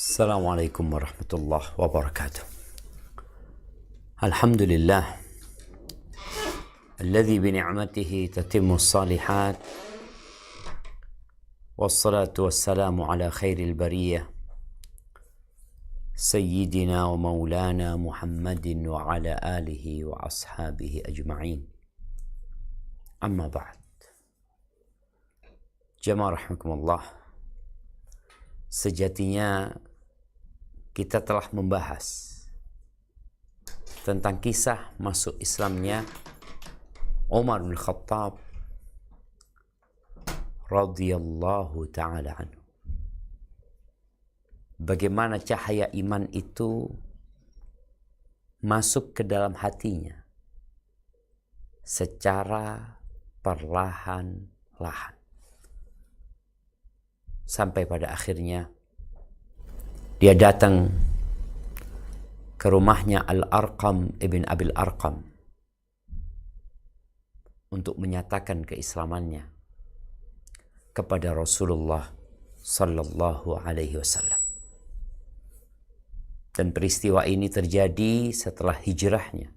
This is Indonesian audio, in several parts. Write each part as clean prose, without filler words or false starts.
Assalamualaikum warahmatullahi wabarakatuh. Alhamdulillah alladzi bi ni'matihi tatimmu shalihat wassalatu wassalamu ala khairil bariyah sayyidina wa maulana Muhammadin wa ala alihi wa ashabihi ajma'in. Amma ba'd. Jamaah rahimakumullah, sejatinya kita telah membahas tentang kisah masuk Islamnya Umar bin Khattab radhiyallahu ta'ala anhu. Bagaimana cahaya iman itu masuk ke dalam hatinya secara perlahan-lahan. Sampai pada akhirnya dia datang ke rumahnya Al-Arqam ibn Abil Arqam untuk menyatakan keislamannya kepada Rasulullah sallallahu alaihi wasallam. Dan peristiwa ini terjadi setelah hijrahnya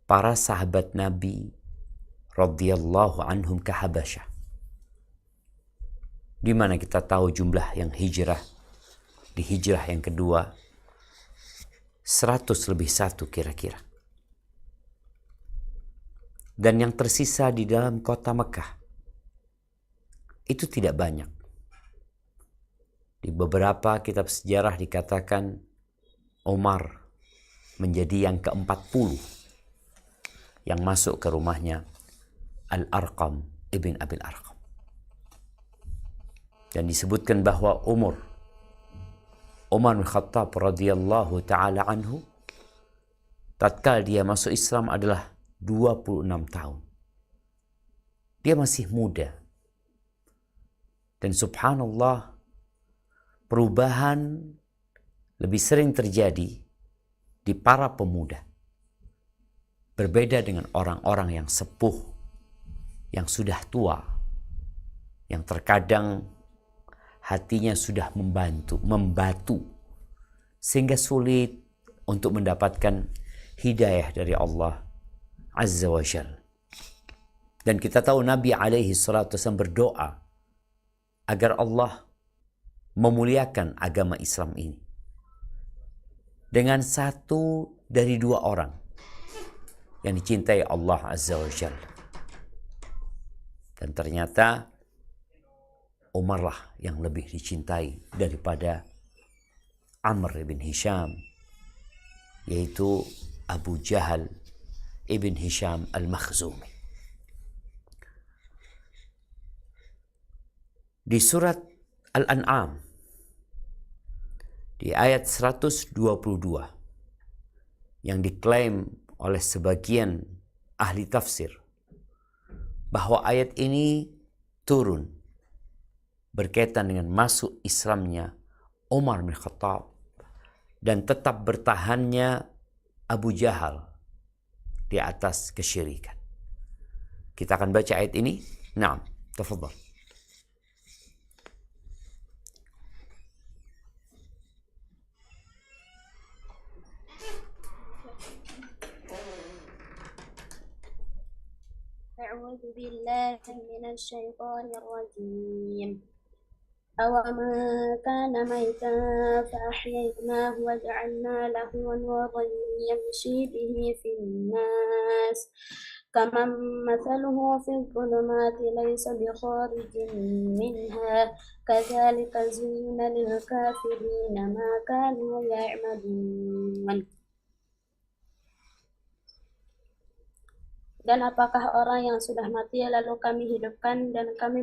para sahabat Nabi radhiyallahu anhum ke Habasyah, di mana kita tahu jumlah yang hijrah di hijrah yang kedua 100 lebih 1 kira-kira. Dan yang tersisa di dalam kota Mekah itu tidak banyak. Di beberapa kitab sejarah dikatakan Umar menjadi yang ke-40 yang masuk ke rumahnya Al-Arqam ibn Abil Arqam. Dan disebutkan bahwa Umar bin Khattab radhiyallahu ta'ala anhu tatkala dia masuk Islam adalah 26 tahun. Dia masih muda. Dan subhanallah, perubahan lebih sering terjadi di para pemuda. Berbeda dengan orang-orang yang sepuh, yang sudah tua, yang terkadang hatinya sudah membatu, sehingga sulit untuk mendapatkan hidayah dari Allah Azza wa Jalla. Dan kita tahu Nabi alaihi salatu wasallam berdoa agar Allah memuliakan agama Islam ini dengan satu dari 2 orang yang dicintai Allah Azza wa Jalla. Dan ternyata Umar lah yang lebih dicintai daripada Amr ibn Hisham, yaitu Abu Jahal ibn Hisham al-Makhzumi. Di surat Al-An'am di ayat 122 yang diklaim oleh sebagian ahli tafsir bahwa ayat ini turun berkaitan dengan masuk Islamnya Umar bin Khattab dan tetap bertahannya Abu Jahal di atas kesyirikan. Kita akan baca ayat ini. Naam, tafadhal. A'udzu billahi minasy syaithanir rajim. أَوَمَنْ كَانَ مَيْتًا فَأَحْيَيْنَاهُ وَجَعَلْنَا لَهُ نُورًا يَمْشِي بِهِ فِي النَّاسِ كَمَنْ مَثَلُهُ فِي الظُّلُمَاتِ لَيْسَ بِخَارِجٍ مِنْهَا كَذَلِكَ زُيِّنَ لِلْكَافِرِينَ مَا كَانُوا يَعْمَلُونَ. Dan apakah orang yang sudah mati lalu kami hidupkan dan kami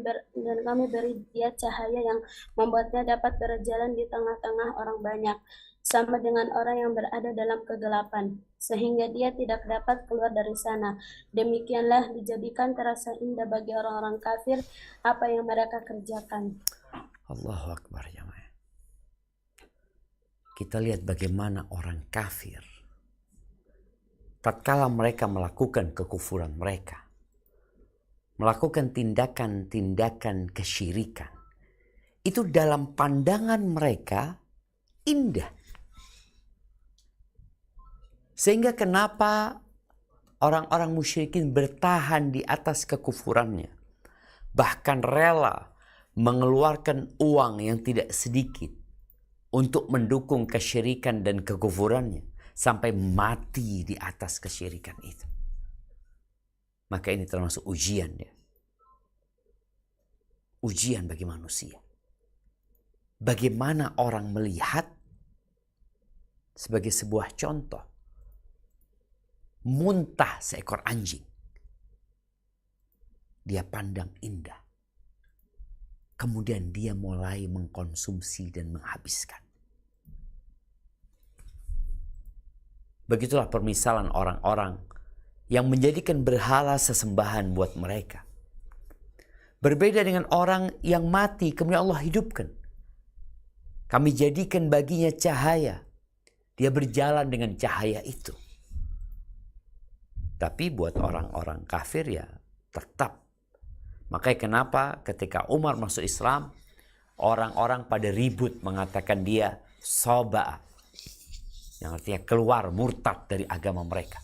beri dia cahaya yang membuatnya dapat berjalan di tengah-tengah orang banyak, sama dengan orang yang berada dalam kegelapan, sehingga dia tidak dapat keluar dari sana. Demikianlah dijadikan terasa indah bagi orang-orang kafir apa yang mereka kerjakan. Allahu Akbar, jamaah. Kita lihat bagaimana orang kafir tatkala mereka melakukan kekufuran mereka, melakukan tindakan-tindakan kesyirikan itu dalam pandangan mereka indah. Sehingga kenapa orang-orang musyrikin bertahan di atas kekufurannya. Bahkan rela mengeluarkan uang yang tidak sedikit untuk mendukung kesyirikan dan kekufurannya. Sampai mati di atas kesyirikan itu. Maka ini termasuk ujian ya. Ujian bagi manusia. Bagaimana orang melihat sebagai sebuah contoh. Muntah seekor anjing. Dia pandang indah. Kemudian dia mulai mengkonsumsi dan menghabiskan. Begitulah permisalan orang-orang yang menjadikan berhala sesembahan buat mereka. Berbeda dengan orang yang mati kemudian Allah hidupkan. Kami jadikan baginya cahaya. Dia berjalan dengan cahaya itu. Tapi buat orang-orang kafir ya tetap. Makanya kenapa ketika Umar masuk Islam, orang-orang pada ribut mengatakan dia soba. Yang artinya keluar murtad dari agama mereka.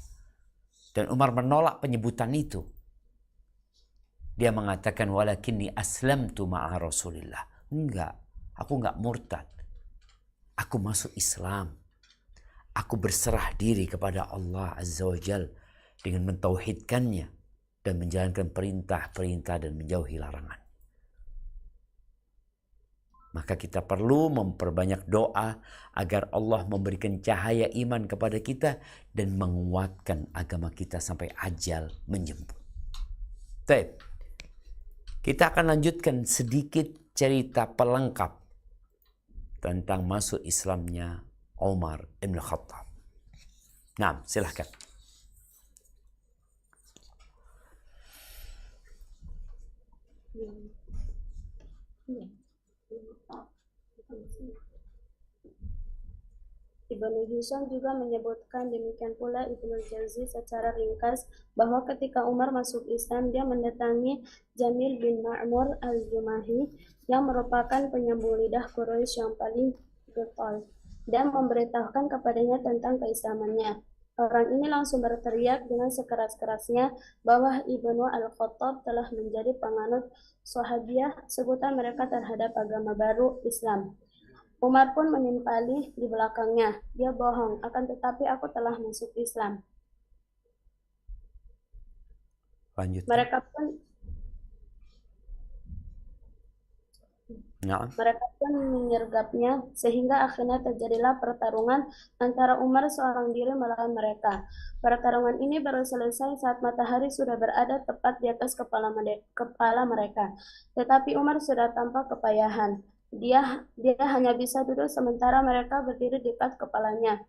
Dan Umar menolak penyebutan itu. Dia mengatakan walakinni aslamtu ma'a Rasulillah. Enggak, aku enggak murtad. Aku masuk Islam. Aku berserah diri kepada Allah Azza wa Jal dengan mentauhidkannya dan menjalankan perintah-perintah dan menjauhi larangan. Maka kita perlu memperbanyak doa agar Allah memberikan cahaya iman kepada kita dan menguatkan agama kita sampai ajal menjemput. Baik. Kita akan lanjutkan sedikit cerita pelengkap tentang masuk Islamnya Umar ibn Khattab. Nah, silahkan. Ibnu Hisham juga menyebutkan demikian pula Ibnu Jauzi secara ringkas bahwa ketika Umar masuk Islam dia mendatangi Jamil bin Ma'mur al-Jumahi yang merupakan penyambung lidah Quraisy yang paling getol dan memberitahukan kepadanya tentang keislamannya. Orang ini langsung berteriak dengan sekeras-kerasnya bahwa Ibnu al-Khattab telah menjadi penganut Sahabiyah, sebutan mereka terhadap agama baru Islam. Umar pun menimpali di belakangnya. Dia bohong, akan tetapi aku telah masuk Islam. Lanjut. Mereka pun menyergapnya sehingga akhirnya terjadilah pertarungan antara Umar seorang diri melawan mereka. Pertarungan ini baru selesai saat matahari sudah berada tepat di atas kepala mereka. Tetapi Umar sudah tampak kepayahan. Dia hanya bisa duduk sementara mereka berdiri di dekat kepalanya.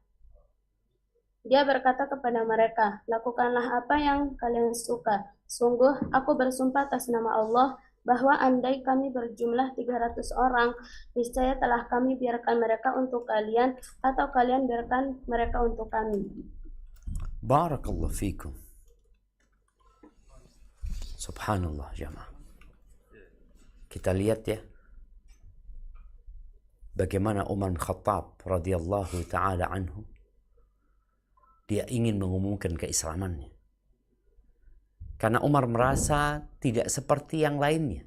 Dia berkata kepada mereka, lakukanlah apa yang kalian suka. Sungguh, aku bersumpah atas nama Allah bahwa andai kami berjumlah 300 orang, niscaya telah kami biarkan mereka untuk kalian atau kalian biarkan mereka untuk kami. Barakallahu fikum. Subhanallah jamaah. Kita lihat ya. Bagaimana Umar bin Khattab radhiyallahu taala anhu dia ingin mengumumkan keislamannya. Karena Umar merasa tidak seperti yang lainnya.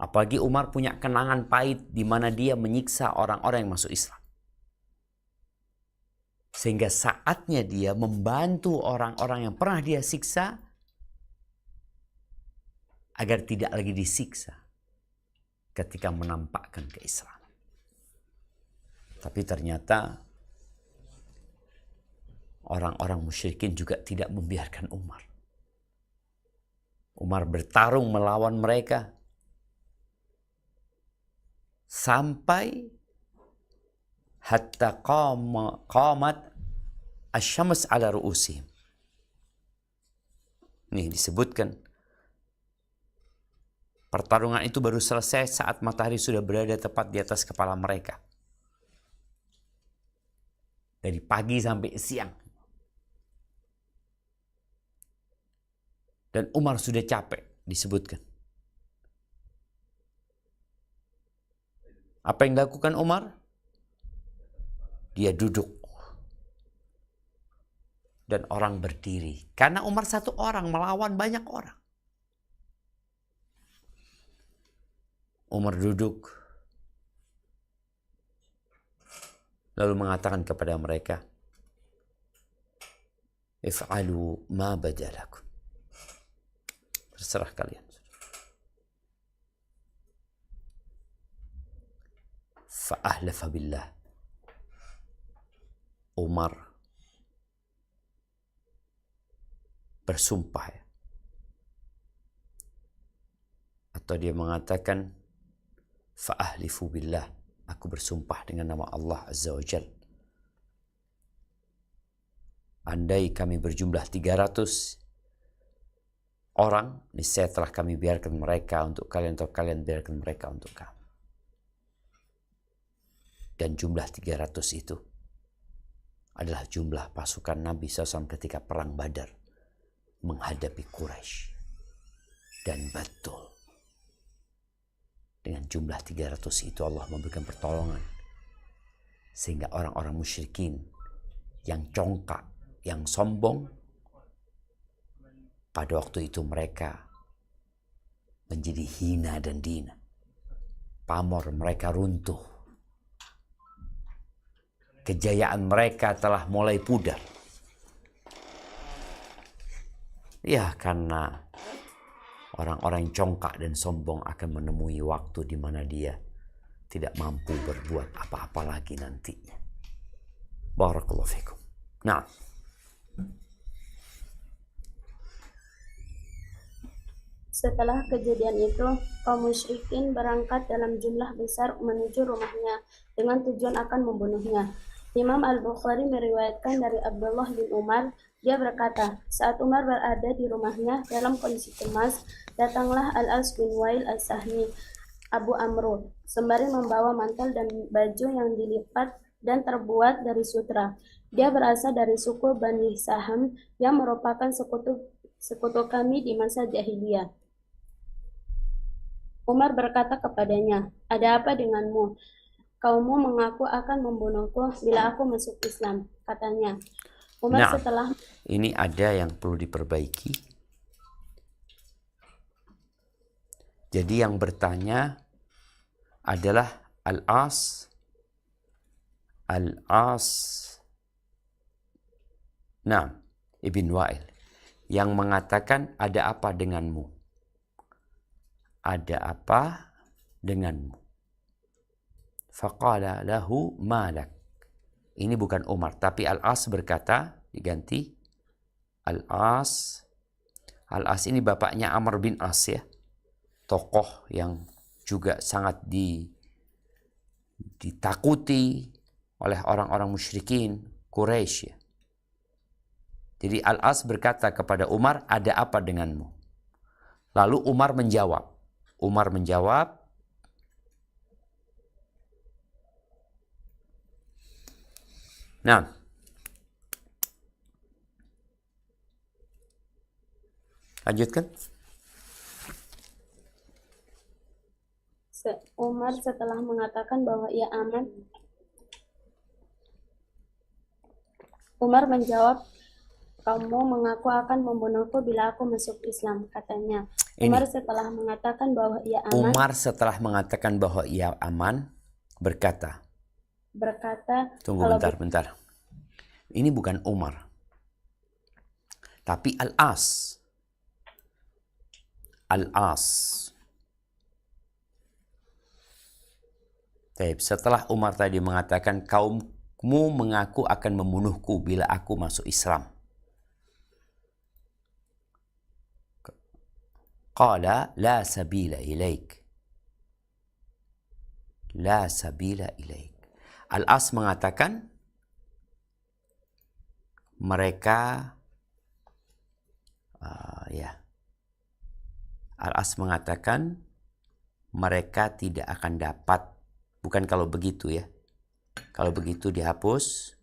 Apalagi Umar punya kenangan pahit di mana dia menyiksa orang-orang yang masuk Islam. Sehingga saatnya dia membantu orang-orang yang pernah dia siksa agar tidak lagi disiksa ketika menampakkan keislaman. Tapi ternyata orang-orang musyrikin juga tidak membiarkan Umar. Umar bertarung melawan mereka sampai hatta qamat asy-syams ala ru'usihim. Nih disebutkan pertarungan itu baru selesai saat matahari sudah berada tepat di atas kepala mereka. Dari pagi sampai siang. Dan Umar sudah capek, disebutkan. Apa yang dilakukan Umar? Dia duduk dan orang berdiri. Karena Umar satu orang melawan banyak orang. Umar duduk lalu mengatakan kepada mereka, if'alu ma badalakum. Terserah kalian. Fa'ahlafa billah. Umar bersumpah, atau dia mengatakan fa'ahlifu billah, aku bersumpah dengan nama Allah Azza wa Jal, andai kami berjumlah 300 orang, niscaya telah kami biarkan mereka untuk kalian atau kalian biarkan mereka untuk kami. Dan jumlah 300 itu adalah jumlah pasukan Nabi SAW ketika perang Badar menghadapi Quraisy. Dan betul, dengan jumlah 300 itu Allah memberikan pertolongan sehingga orang-orang musyrikin yang congkak, yang sombong, pada waktu itu mereka menjadi hina dan dina. Pamor mereka runtuh. Kejayaan mereka telah mulai pudar. Ya, karena orang-orang yang congkak dan sombong akan menemui waktu di mana dia tidak mampu berbuat apa-apa lagi nantinya. Barakallahu fikum. Nah, Setelah kejadian itu, kaum musyrikin berangkat dalam jumlah besar menuju rumahnya dengan tujuan akan membunuhnya. Imam Al-Bukhari meriwayatkan dari Abdullah bin Umar, dia berkata, saat Umar berada di rumahnya dalam kondisi cemas, datanglah Al-As bin Wail As-Sahmi, Abu Amru, sembari membawa mantel dan baju yang dilipat dan terbuat dari sutra. Dia berasal dari suku Bani Saham yang merupakan sekutu kami di masa jahiliyah. Umar berkata kepadanya, ada apa denganmu? Kaummu mengaku akan membunuhku bila aku masuk Islam, katanya. Umar nah, setelah ini ada yang perlu diperbaiki. Jadi yang bertanya adalah Al-As Ibn Wa'il yang mengatakan, ada apa denganmu? Ada apa denganmu? Faqala lahu malak. Ini bukan Umar, tapi Al-As berkata, diganti Al-As. Al-As ini bapaknya Amr bin As, ya. Tokoh yang juga sangat ditakuti oleh orang-orang musyrikin Quraisy, ya. Jadi Al-As berkata kepada Umar, ada apa denganmu? Lalu Umar menjawab, nah, lanjutkan. Umar setelah mengatakan bahwa ia aman, Umar menjawab, kamu mengaku akan membunuhku bila aku masuk Islam, katanya. Umar setelah mengatakan bahwa ia aman, Umar setelah mengatakan bahwa ia aman berkata, tunggu bentar. Ini bukan Umar, tapi Al-As. Setelah Umar tadi mengatakan, kaummu mengaku akan membunuhku bila aku masuk Islam. Qala la sabila ilaik. Al-As mengatakan, mereka Al-As mengatakan mereka tidak akan dapat, bukan kalau begitu, ya. Kalau begitu dihapus.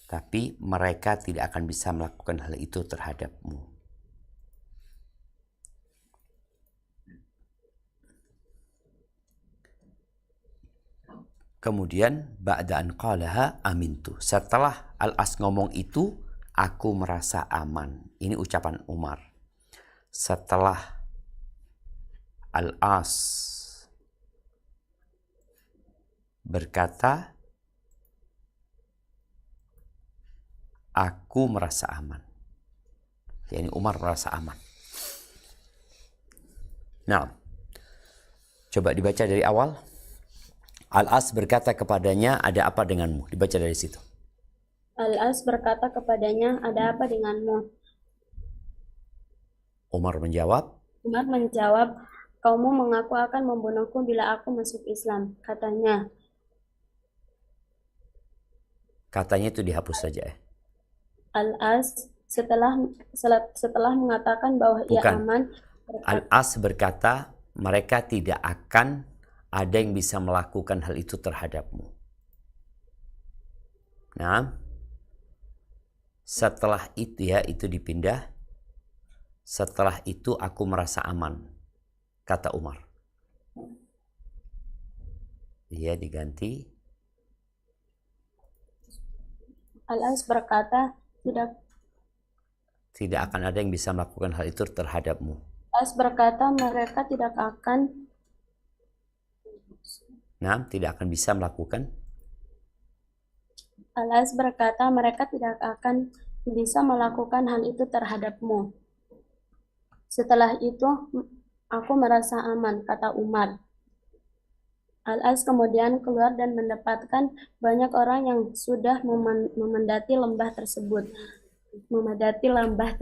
Tapi mereka tidak akan bisa melakukan hal itu terhadapmu. Kemudian ba'da an qalaha amintu. Setelah Al-As ngomong itu, aku merasa aman. Ini ucapan Umar. Setelah Al-As berkata, aku merasa aman. Yani Umar merasa aman. Nah, coba dibaca dari awal. Al-As berkata kepadanya, ada apa denganmu? Dibaca dari situ. Al-As berkata kepadanya, ada apa denganmu? Umar menjawab, Umar menjawab, kamu mengaku akan membunuhku bila aku masuk Islam. Katanya itu dihapus saja ya. Al-As setelah mengatakan bahwa ia Bukan. aman, Al-As berkata, mereka tidak akan ada yang bisa melakukan hal itu terhadapmu. Nah, setelah itu ya, itu dipindah. Setelah itu aku merasa aman, kata Umar. Dia diganti. Al-As berkata, tidak akan ada yang bisa melakukan hal itu terhadapmu. Al-As berkata, mereka tidak akan tidak akan bisa melakukan. Al-As berkata, mereka tidak akan bisa melakukan hal itu terhadapmu. Setelah itu, aku merasa aman, kata Umar. Al-As kemudian keluar dan mendapatkan banyak orang yang sudah memadati lembah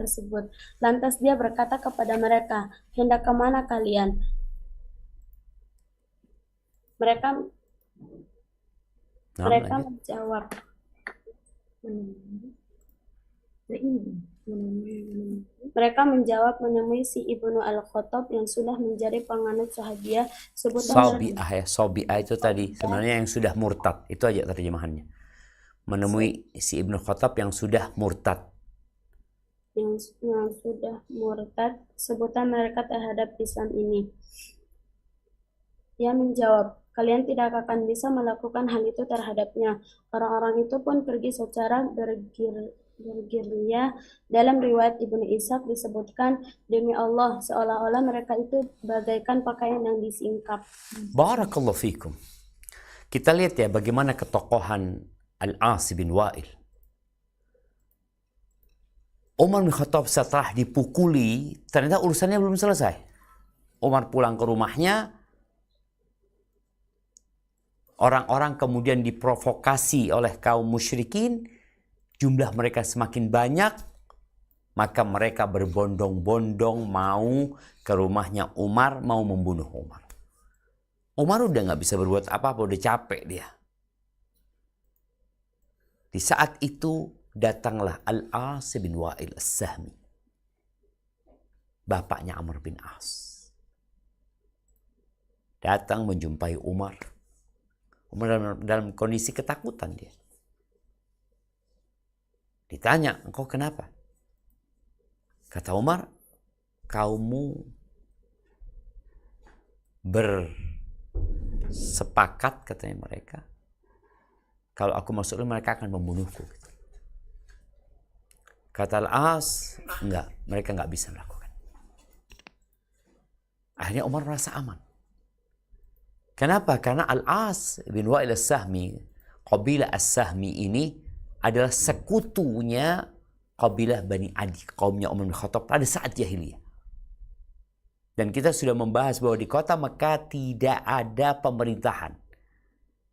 tersebut. Lantas dia berkata kepada mereka, hendak kemana kalian? Mereka menjawab, menemui si Ibnu Al-Khattab yang sudah menjadi penganut Sahabiyah. Sabi'ah itu tadi sebenarnya yang sudah murtad. Itu aja terjemahannya. Menemui si Ibnu Khattab yang sudah murtad. Yang sudah murtad, sebutan mereka terhadap Islam ini. Dia menjawab, kalian tidak akan bisa melakukan hal itu terhadapnya. Orang-orang itu pun pergi secara bergerilya. Dalam riwayat Ibnu Ishaq disebutkan, demi Allah, seolah-olah mereka itu bagaikan pakaian yang disingkap. Barakallahu fikum. Kita lihat ya bagaimana ketokohan Al-As bin Wa'il. Umar bin Khattab setelah dipukuli, ternyata urusannya belum selesai. Umar pulang ke rumahnya, orang-orang kemudian diprovokasi oleh kaum musyrikin, jumlah mereka semakin banyak, maka mereka berbondong-bondong mau ke rumahnya Umar, mau membunuh Umar. Umar udah gak bisa berbuat apa-apa, udah capek dia. Di saat itu datanglah Al-As bin Wa'il As-Sahmi, bapaknya Amr bin As. Datang menjumpai Umar. Umar dalam kondisi ketakutan dia. Ditanya, engkau kenapa? Kata Umar, kaummu bersepakat, katanya mereka, kalau aku masuk mereka akan membunuhku. Kata Al-As, enggak, mereka enggak bisa melakukan. Akhirnya Umar merasa aman. Kenapa? Karena Al-As bin Wa'il As-Sahmi, kabilah As-Sahmi ini adalah sekutunya kabilah Bani Adi, kaumnya Umar bin Khattab pada saat jahiliyah. Dan kita sudah membahas bahwa di kota Mekah tidak ada pemerintahan.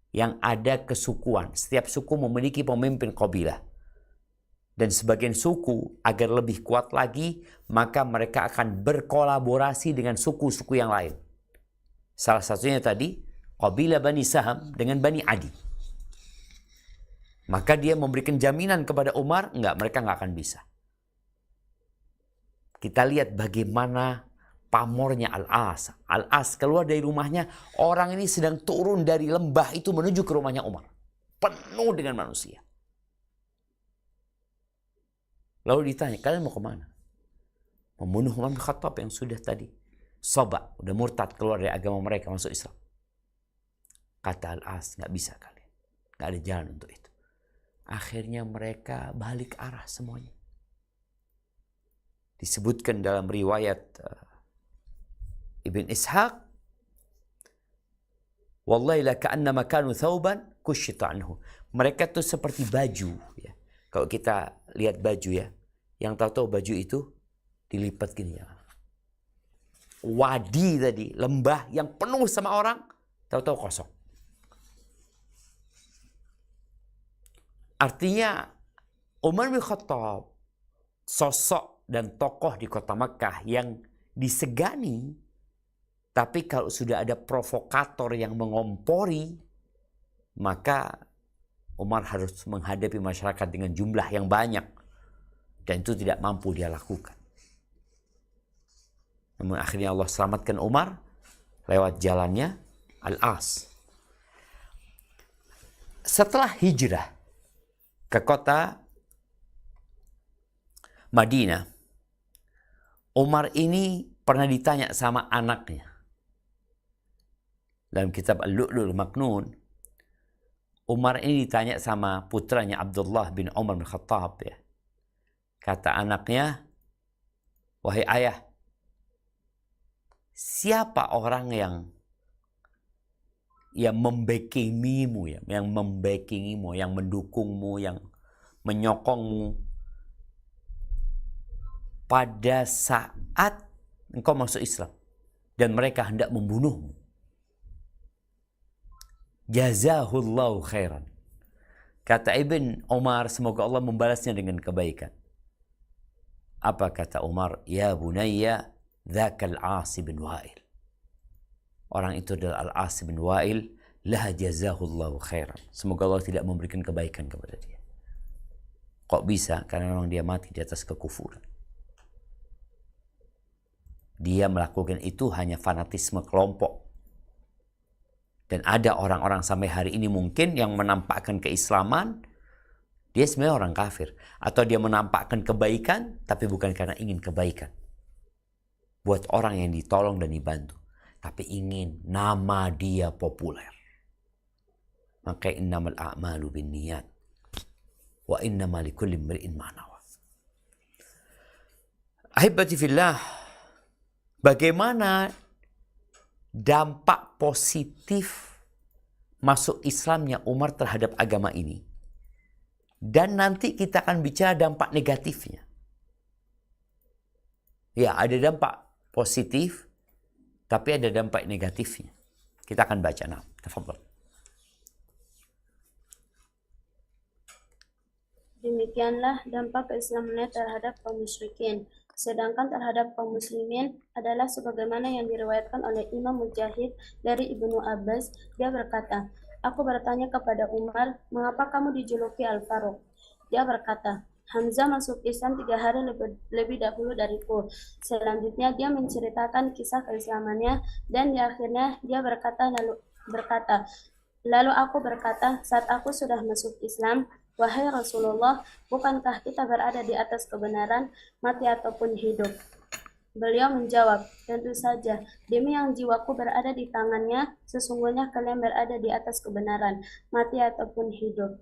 Yang ada kesukuan. Setiap suku memiliki pemimpin kabilah. Dan sebagian suku agar lebih kuat lagi, maka mereka akan berkolaborasi dengan suku-suku yang lain. Salah satunya tadi, kabilah Bani Saham dengan Bani Adi. Maka dia memberikan jaminan kepada Umar, enggak, mereka enggak akan bisa. Kita lihat bagaimana pamornya Al-As. Al-As keluar dari rumahnya, orang ini sedang turun dari lembah itu menuju ke rumahnya Umar. Penuh dengan manusia. Lalu ditanya, kalian mau kemana? Membunuh Umar bin Khattab yang sudah tadi Soba, udah murtad keluar dari agama mereka, masuk Islam. Kata Al-As, nggak bisa kalian. Nggak ada jalan untuk itu. Akhirnya mereka balik arah semuanya. Disebutkan dalam riwayat Ibn Ishaq, wallahi la ka'annama kanu thawban kushita anhu. Mereka tuh seperti baju ya. Kalau kita lihat baju ya, yang tahu-tahu baju itu dilipat gini ya. Wadi tadi, lembah yang penuh sama orang, tahu-tahu kosong. Artinya Umar bin Khattab, sosok dan tokoh di kota Makkah yang disegani, tapi kalau sudah ada provokator yang mengompori, maka Umar harus menghadapi masyarakat dengan jumlah yang banyak. Dan itu tidak mampu dia lakukan. Namun akhirnya Allah selamatkan Umar lewat jalannya Al-As. Setelah hijrah ke kota Madinah, Umar ini pernah ditanya sama anaknya. Dalam kitab Al-Lu'lu'ul Maknun, Umar ini ditanya sama putranya Abdullah bin Umar bin Khattab ya. Kata anaknya, wahai ayah, siapa orang yang membackingimu ya, yang mendukungmu, yang menyokongmu pada saat engkau masuk Islam dan mereka hendak membunuhmu? Jazahullahu khairan. Kata Ibn Umar, semoga Allah membalasnya dengan kebaikan. Apa kata Umar? Ya bunayya, dzakal As bin Wa'il. Orang itu adalah Al-As bin Wa'il. Laha jazahullahu khairan. Semoga Allah tidak memberikan kebaikan kepada dia. Kok bisa? Karena memang dia mati di atas kekufuran. Dia melakukan itu hanya fanatisme kelompok. Dan ada orang-orang sampai hari ini mungkin yang menampakkan keislaman, dia sebenarnya orang kafir. Atau dia menampakkan kebaikan, tapi bukan karena ingin kebaikan. Buat orang yang ditolong dan dibantu. Tapi ingin nama dia populer. Maka innamal a'malu bin niyat. Wa innama likulli imri'in ma nawa. Ahibati fillah, bagaimana dampak positif masuk Islamnya Umar terhadap agama ini? Dan nanti kita akan bicara dampak negatifnya. Ya, ada dampak positif, tapi ada dampak negatifnya. Kita akan baca. Nah, tafadhal. Demikianlah dampak keislamannya terhadap kaum musyrikin. Sedangkan terhadap kaum muslimin adalah sebagaimana yang diriwayatkan oleh Imam Mujahid dari Ibnu Abbas. Dia berkata, aku bertanya kepada Umar, mengapa kamu dijuluki Al-Faruq? Dia berkata, Hamzah masuk Islam 3 hari lebih dahulu dariku. Selanjutnya dia menceritakan kisah keislamannya dan di akhirnya dia berkata, lalu aku berkata, saat aku sudah masuk Islam, wahai Rasulullah, bukankah kita berada di atas kebenaran, mati ataupun hidup? Beliau menjawab, tentu saja, demi yang jiwaku berada di tangannya, sesungguhnya kalian berada di atas kebenaran, mati ataupun hidup.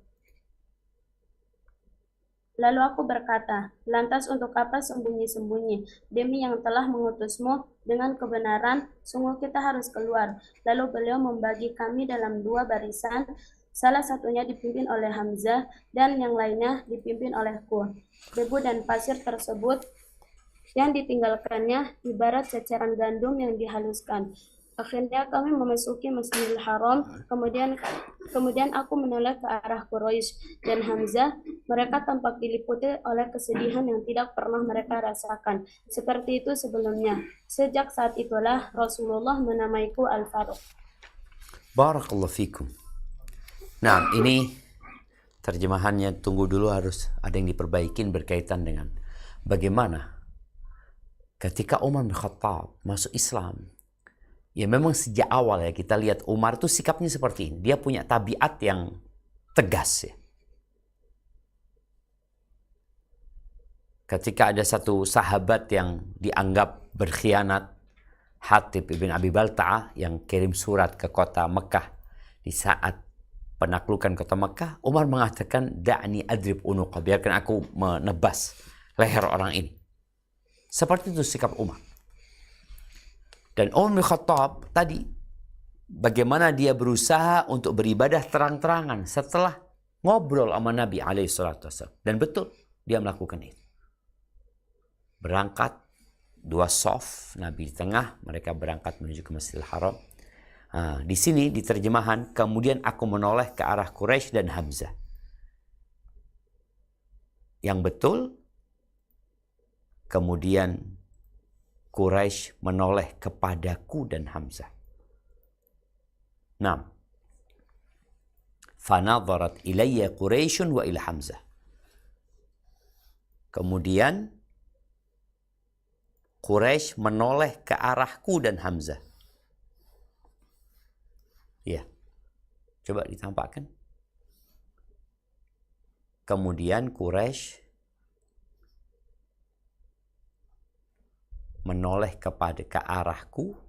Lalu aku berkata, lantas untuk apa sembunyi-sembunyi? Demi yang telah mengutusmu dengan kebenaran, sungguh kita harus keluar. Lalu beliau membagi kami dalam 2 barisan, salah satunya dipimpin oleh Hamzah dan yang lainnya dipimpin olehku. Debu dan pasir tersebut yang ditinggalkannya ibarat ceceran gandum yang dihaluskan. Akhirnya kami memasuki Masjidil Haram, kemudian aku menoleh ke arah Quraisy dan Hamzah. Mereka tampak diliputi oleh kesedihan yang tidak pernah mereka rasakan. Seperti itu sebelumnya. Sejak saat itulah Rasulullah menamaiku Al-Faruq. Barakallahu fikum. Nah, ini terjemahannya tunggu dulu, harus ada yang diperbaikin berkaitan dengan bagaimana ketika Umar bin Khattab masuk Islam. Ya memang sejak awal ya kita lihat Umar tuh sikapnya seperti ini. Dia punya tabiat yang tegas ya. Ketika ada satu sahabat yang dianggap berkhianat, Hatib ibn Abi Balta'ah, yang kirim surat ke kota Mekah Di saat penaklukan kota Mekah, Umar mengatakan, da'ni adrib unuqa, biarkan aku menebas leher orang ini. Seperti itu sikap Umar. Dan Umar bin Khattab tadi, bagaimana dia berusaha untuk beribadah terang-terangan setelah ngobrol sama Nabi SAW. Dan betul, dia melakukan itu. Berangkat, 2 shaf, Nabi di tengah, mereka berangkat menuju ke Masjidil Haram. Di sini di terjemahan, kemudian aku menoleh ke arah Quraisy dan Hamzah. Yang betul, kemudian Quraisy menoleh kepadaku dan Hamzah. 6. Fanadharat ilayya Quraisyun wa ila Hamzah. Kemudian Quraisy menoleh ke arahku dan Hamzah. Ya, coba ditampakkan. Kemudian Quraisy menoleh ke arahku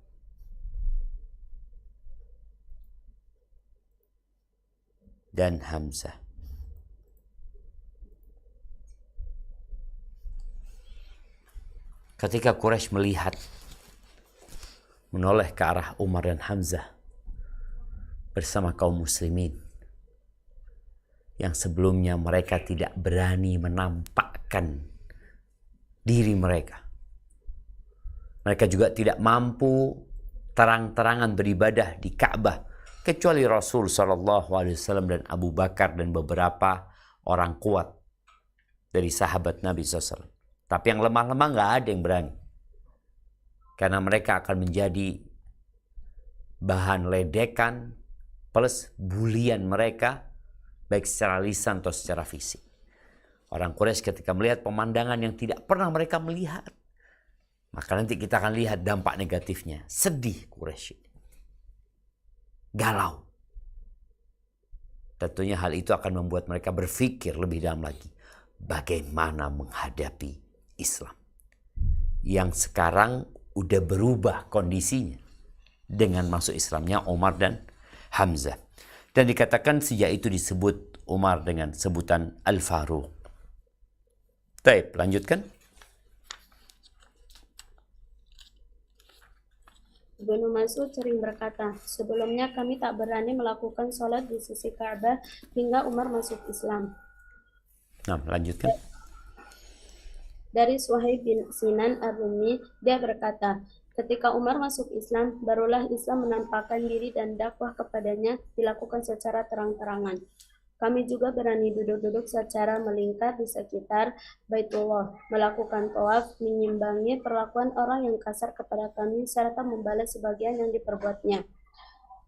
dan Hamzah. Ketika Quraisy melihat menoleh ke arah Umar dan Hamzah bersama kaum muslimin yang sebelumnya mereka tidak berani menampakkan diri mereka. Mereka juga tidak mampu terang-terangan beribadah di Ka'bah kecuali Rasul SAW dan Abu Bakar dan beberapa orang kuat dari sahabat Nabi SAW. Tapi yang lemah-lemah nggak ada yang berani. Karena mereka akan menjadi bahan ledekan plus bulian mereka baik secara lisan atau secara fisik. Orang Quraisy ketika melihat pemandangan yang tidak pernah mereka melihat, maka nanti kita akan lihat dampak negatifnya. Sedih Quraisy. Galau. Tentunya hal itu akan membuat mereka berpikir lebih dalam lagi. Bagaimana menghadapi Islam yang sekarang udah berubah kondisinya dengan masuk Islamnya Umar dan Hamzah. Dan dikatakan sejak itu disebut Umar dengan sebutan Al-Faruq. Baik, lanjutkan. Ibnu Mas'ud sering berkata, sebelumnya kami tak berani melakukan sholat di sisi Ka'bah hingga Umar masuk Islam. Nah, lanjutkan. Dari Suhaib bin Sinan Ar-Rumi, dia berkata, ketika Umar masuk Islam, barulah Islam menampakkan diri dan dakwah kepadanya dilakukan secara terang-terangan. Kami juga berani duduk-duduk secara melingkar di sekitar Baitullah, melakukan tawaf, menyimbangi perlakuan orang yang kasar kepada kami, serta membalas sebagian yang diperbuatnya.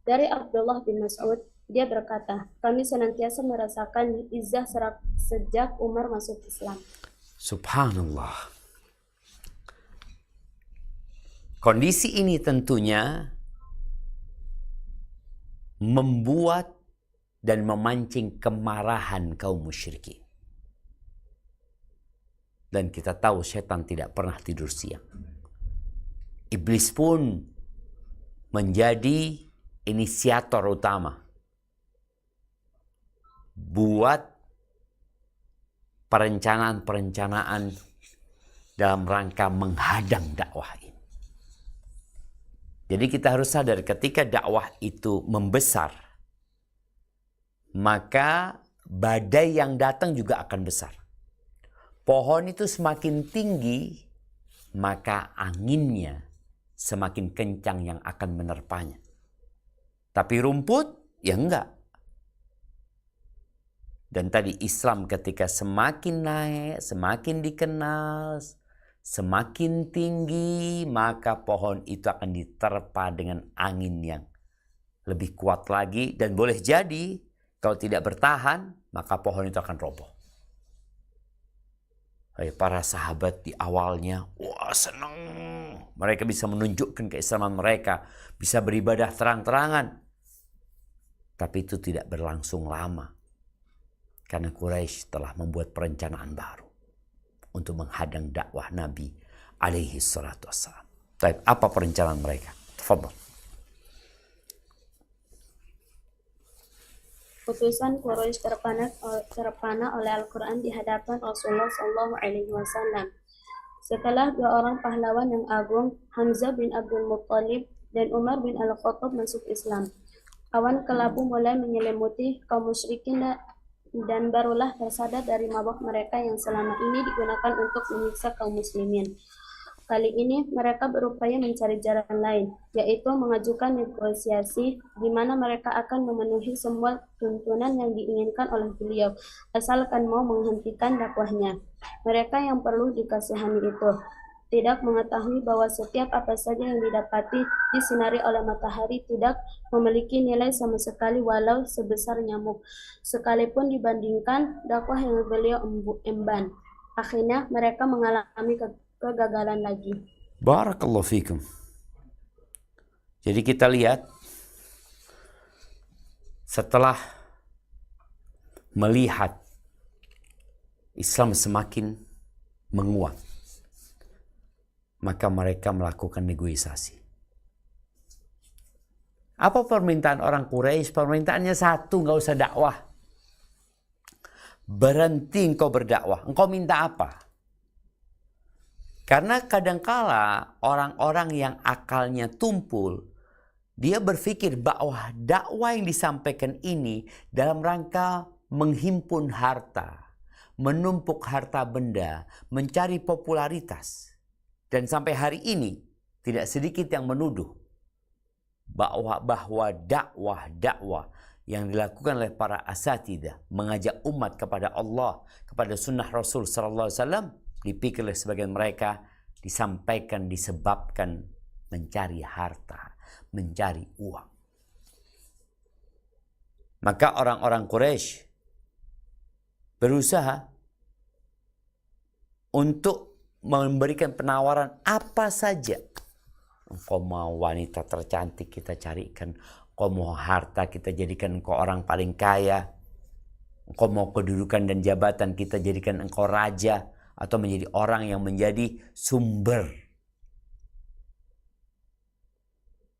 Dari Abdullah bin Mas'ud, dia berkata, kami senantiasa merasakan izzah sejak Umar masuk Islam. Subhanallah. Kondisi ini tentunya membuat dan memancing kemarahan kaum musyrikin. Dan kita tahu setan tidak pernah tidur siang. Iblis pun menjadi inisiator utama buat perencanaan-perencanaan dalam rangka menghadang dakwah ini. Jadi kita harus sadar ketika dakwah itu membesar, maka badai yang datang juga akan besar. Pohon itu semakin tinggi, maka anginnya semakin kencang yang akan menerpanya. Tapi rumput, ya enggak. Dan tadi Islam ketika semakin naik, semakin dikenal, semakin tinggi, maka pohon itu akan diterpa dengan angin yang lebih kuat lagi. Dan boleh jadi kalau tidak bertahan, maka pohon itu akan roboh. Para sahabat di awalnya, wah senang. Mereka bisa menunjukkan keislaman mereka, bisa beribadah terang-terangan. Tapi itu tidak berlangsung lama. Karena Quraisy telah membuat perencanaan baru untuk menghadang dakwah Nabi alaihi salatu wassalam. Baik, apa perencanaan mereka? Tafadhal. Utusan Quraisy terpana oleh Al-Quran di hadapan Rasulullah Shallallahu Alaihi Wasallam. Setelah dua orang pahlawan yang agung, Hamzah bin Abdul Muttalib dan Umar bin Al-Khattab masuk Islam. Awan kelabu mulai menyelimuti kaum musyrikin dan barulah tersadar dari mabuk mereka yang selama ini digunakan untuk menyiksa kaum muslimin. Kali ini mereka berupaya mencari jalan lain, yaitu mengajukan negosiasi di mana mereka akan memenuhi semua tuntunan yang diinginkan oleh beliau, asalkan mau menghentikan dakwahnya. Mereka yang perlu dikasihani itu tidak mengetahui bahwa setiap apa saja yang didapati disinari oleh matahari tidak memiliki nilai sama sekali walau sebesar nyamuk, sekalipun dibandingkan dakwah yang beliau emban. Akhirnya mereka mengalami kegagalan lagi. Barakallahu fikum. Jadi kita lihat setelah melihat Islam semakin menguat, maka mereka melakukan negosiasi. Apa permintaan orang Quraisy? Permintaannya satu, nggak usah dakwah. Berhenti engkau berdakwah. Engkau minta apa? Karena kadangkala orang-orang yang akalnya tumpul, dia berpikir bahwa dakwah yang disampaikan ini dalam rangka menghimpun harta, menumpuk harta benda, mencari popularitas. Dan sampai hari ini tidak sedikit yang menuduh bahwa dakwah yang dilakukan oleh para asatidah mengajak umat kepada Allah, kepada sunnah Rasul sallallahu alaihi wasallam, dipikir oleh sebagian mereka disampaikan disebabkan mencari harta, mencari uang. Maka orang-orang Quraisy berusaha untuk memberikan penawaran apa saja. Engkau mau wanita tercantik, kita carikan. Engkau mau harta, kita jadikan engkau orang paling kaya. Engkau mau kedudukan dan jabatan, kita jadikan engkau raja. Atau menjadi orang yang menjadi sumber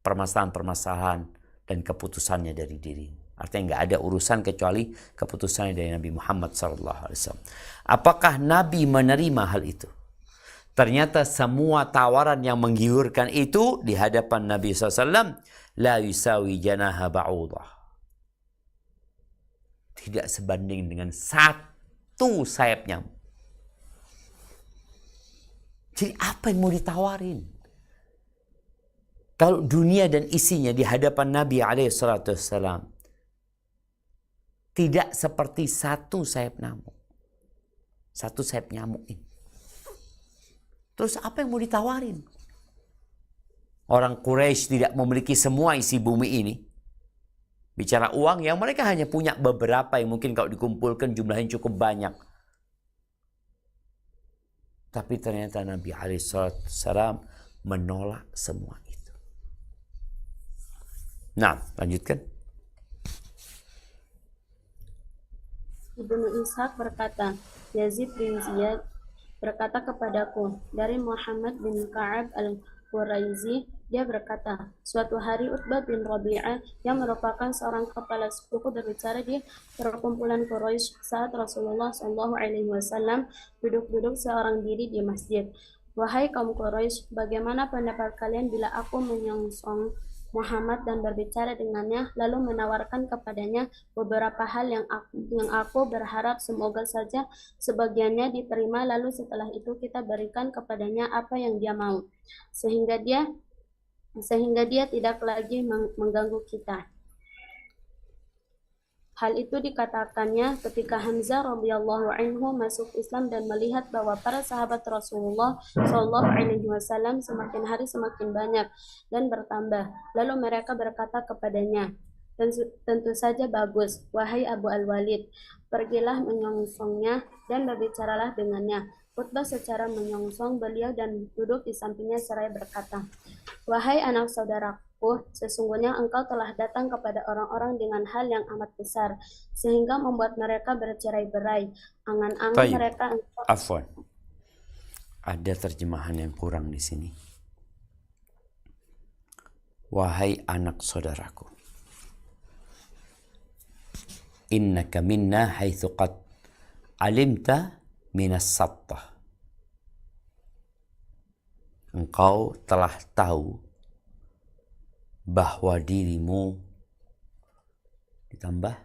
permasalahan-permasalahan dan keputusannya dari diri. Artinya nggak ada urusan kecuali keputusannya dari Nabi Muhammad SAW. Apakah Nabi menerima hal itu? Ternyata semua tawaran yang menggiurkan itu di hadapan Nabi SAW, la yusawi janaha ba'udah. Tidak sebanding dengan satu sayap nyamuk. Jadi apa yang mau ditawarin? Kalau dunia dan isinya di hadapan Nabi SAW tidak seperti satu sayap nyamuk. Satu sayap nyamuk ini. Terus apa yang mau ditawarin? Orang Quraisy tidak memiliki semua isi bumi ini. Bicara uang yang mereka hanya punya beberapa yang mungkin kalau dikumpulkan jumlahnya cukup banyak. Tapi ternyata Nabi SAW menolak semua itu. Nah, lanjutkan. Ibnu Ishaq berkata, Yazid bin Ziyad berkata kepadaku dari Muhammad bin Ka'ab al-Quraizi, dia berkata, suatu hari Utbah bin Rabi'ah yang merupakan seorang kepala suku berbicara di perkumpulan Quraisy saat Rasulullah SAW duduk-duduk seorang diri di masjid. Wahai kaum Quraisy, bagaimana pendapat kalian bila aku menyongsong Muhammad dan berbicara dengannya, lalu menawarkan kepadanya beberapa hal yang aku berharap semoga saja sebagiannya diterima, lalu setelah itu kita berikan kepadanya apa yang dia mau, sehingga dia tidak lagi mengganggu kita. Hal itu dikatakannya ketika Hamzah radhiyallahu anhu masuk Islam dan melihat bahwa para sahabat Rasulullah Shallallahu Alaihi Wasallam semakin hari semakin banyak dan bertambah. Lalu mereka berkata kepadanya, tentu saja bagus, wahai Abu Al-Walid, pergilah menyongsongnya dan berbicaralah dengannya. Utbah secara menyongsong beliau dan duduk di sampingnya seraya berkata, wahai anak saudaraku, sesungguhnya engkau telah datang kepada orang-orang dengan hal yang amat besar, sehingga membuat mereka bercerai-berai. Angan-angan mereka Afwan. Ada terjemahan yang kurang di sini. Wahai anak saudaraku. innaka minna haitsu qad alimta minas sattah. Engkau telah tahu bahwa dirimu ditambah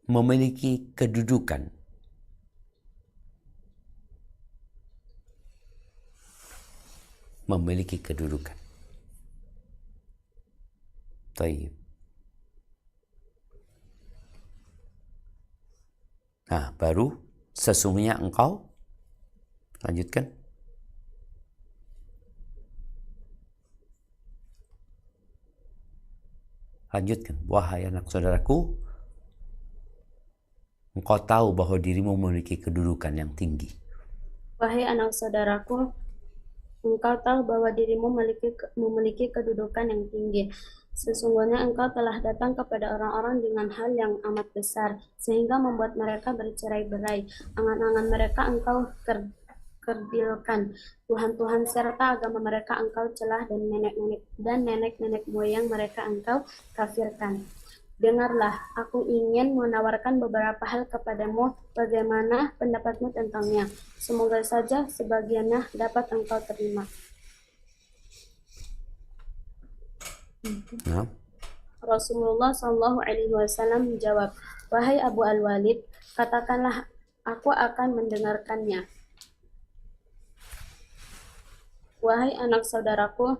memiliki kedudukan. Memiliki kedudukan. Taib. Nah, baru sesungguhnya engkau, lanjutkan. Lanjutkan. Wahai anak saudaraku, engkau tahu bahwa dirimu memiliki kedudukan yang tinggi. Wahai anak saudaraku, engkau tahu bahwa dirimu memiliki kedudukan yang tinggi. Sesungguhnya engkau telah datang kepada orang-orang dengan hal yang amat besar, sehingga membuat mereka bercerai-berai. Angan-angan mereka engkau kerdilkan. Tuhan-tuhan serta agama mereka engkau celah, dan nenek-nenek moyang mereka engkau kafirkan. Dengarlah, aku ingin menawarkan beberapa hal kepadamu, bagaimana pendapatmu tentangnya. Semoga saja sebagiannya dapat engkau terima. Nah, Rasulullah Shallallahu Alaihi Wasallam menjawab, wahai Abu Al-Walid, katakanlah, aku akan mendengarkannya. Wahai anak saudaraku,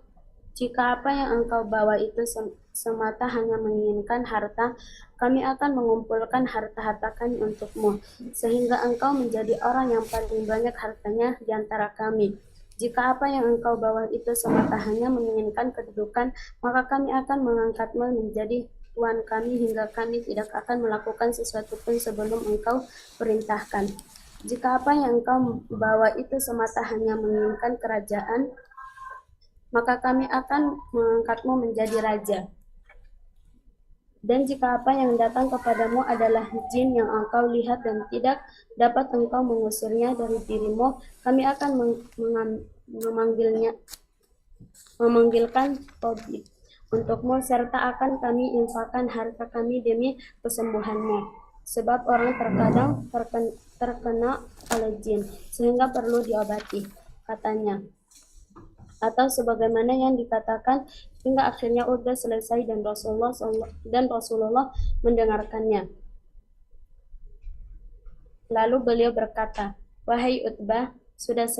jika apa yang engkau bawa itu semata hanya menginginkan harta, kami akan mengumpulkan harta-harta kami untukmu, sehingga engkau menjadi orang yang paling banyak hartanya di antara kami. Jika apa yang engkau bawa itu semata hanya menginginkan kedudukan, maka kami akan mengangkatmu menjadi tuan kami hingga kami tidak akan melakukan sesuatu pun sebelum engkau perintahkan. Jika apa yang engkau bawa itu semata hanya menginginkan kerajaan, maka kami akan mengangkatmu menjadi raja. Dan jika apa yang datang kepadamu adalah jin yang engkau lihat dan tidak dapat engkau mengusirnya dari dirimu, kami akan memanggilkan tabib untukmu, serta akan kami infakkan harta kami demi kesembuhanmu. Sebab orang terkadang terkena oleh jin, sehingga perlu diobati, katanya. Atau sebagaimana yang dikatakan, hingga akhirnya udah selesai dan Rasulullah mendengarkannya. Lalu beliau berkata, wahai Utbah, sudah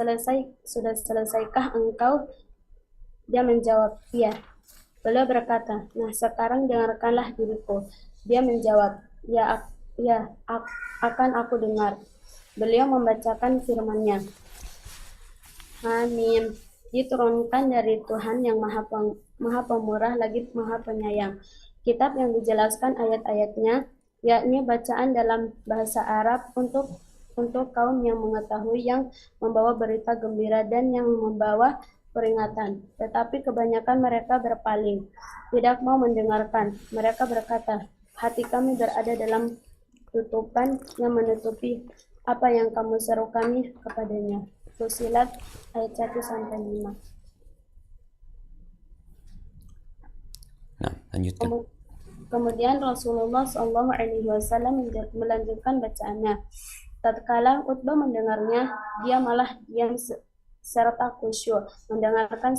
selesaikah engkau? Dia menjawab, iya. Beliau berkata, nah sekarang dengarkanlah diriku. Dia menjawab, ya akan aku dengar. Beliau membacakan firman-Nya. Hamim, diturunkan dari Tuhan yang maha pemurah lagi maha penyayang. Kitab yang dijelaskan ayat-ayatnya, yakni bacaan dalam bahasa Arab untuk kaum yang mengetahui, yang membawa berita gembira dan yang membawa peringatan. Tetapi kebanyakan mereka berpaling, tidak mau mendengarkan. Mereka berkata, hati kami berada dalam tutupan yang menutupi apa yang kamu seru kami kepadanya. Fussilat ayat 1-5. nah, lanjutkan. Kemudian Rasulullah SAW melanjutkan bacaannya. Tatkala Utbah mendengarnya, dia malah diam serta khusyuk, mendengarkan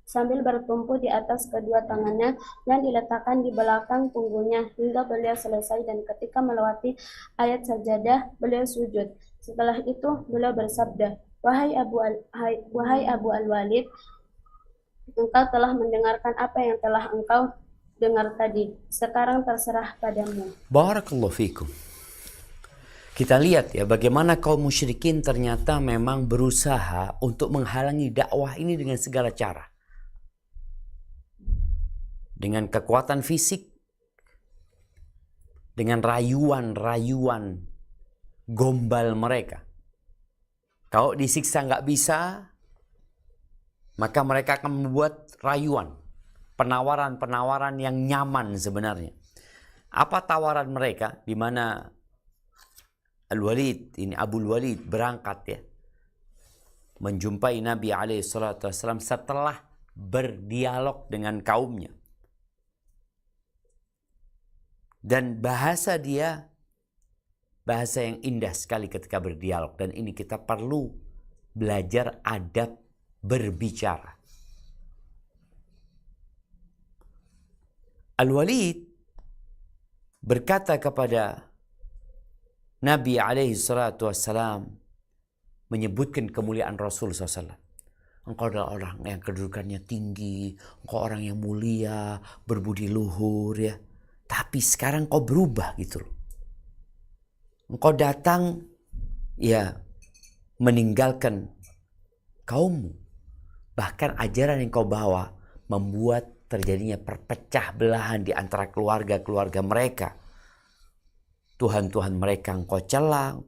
sambil bertumpu di atas kedua tangannya yang diletakkan di belakang punggungnya hingga beliau selesai, dan ketika melewati ayat sajadah, beliau sujud. Setelah itu beliau bersabda, wahai Abu Al-Walid, engkau telah mendengarkan apa yang telah engkau dengar tadi. Sekarang terserah padamu. Barakallahu fikum. Kita lihat ya bagaimana kaum musyrikin ternyata memang berusaha untuk menghalangi dakwah ini dengan segala cara. Dengan kekuatan fisik, dengan rayuan-rayuan gombal mereka. Kalau disiksa nggak bisa, maka mereka akan membuat rayuan, penawaran-penawaran yang nyaman sebenarnya. Apa tawaran mereka? Di mana Al-Walid, ini Abu Walid berangkat ya. menjumpai Nabi SAW setelah berdialog dengan kaumnya. Dan bahasa dia, bahasa yang indah sekali ketika berdialog. Dan ini kita perlu belajar adab berbicara. Al-Walid berkata kepada Nabi SAW, menyebutkan kemuliaan Rasul SAW. Engkau adalah orang yang kedudukannya tinggi, engkau orang yang mulia, berbudi luhur ya. Tapi sekarang kau berubah gitu loh. Engkau datang ya meninggalkan kaummu. Bahkan ajaran yang kau bawa membuat terjadinya perpecah belahan di antara keluarga-keluarga mereka. Tuhan-Tuhan mereka engkau celang,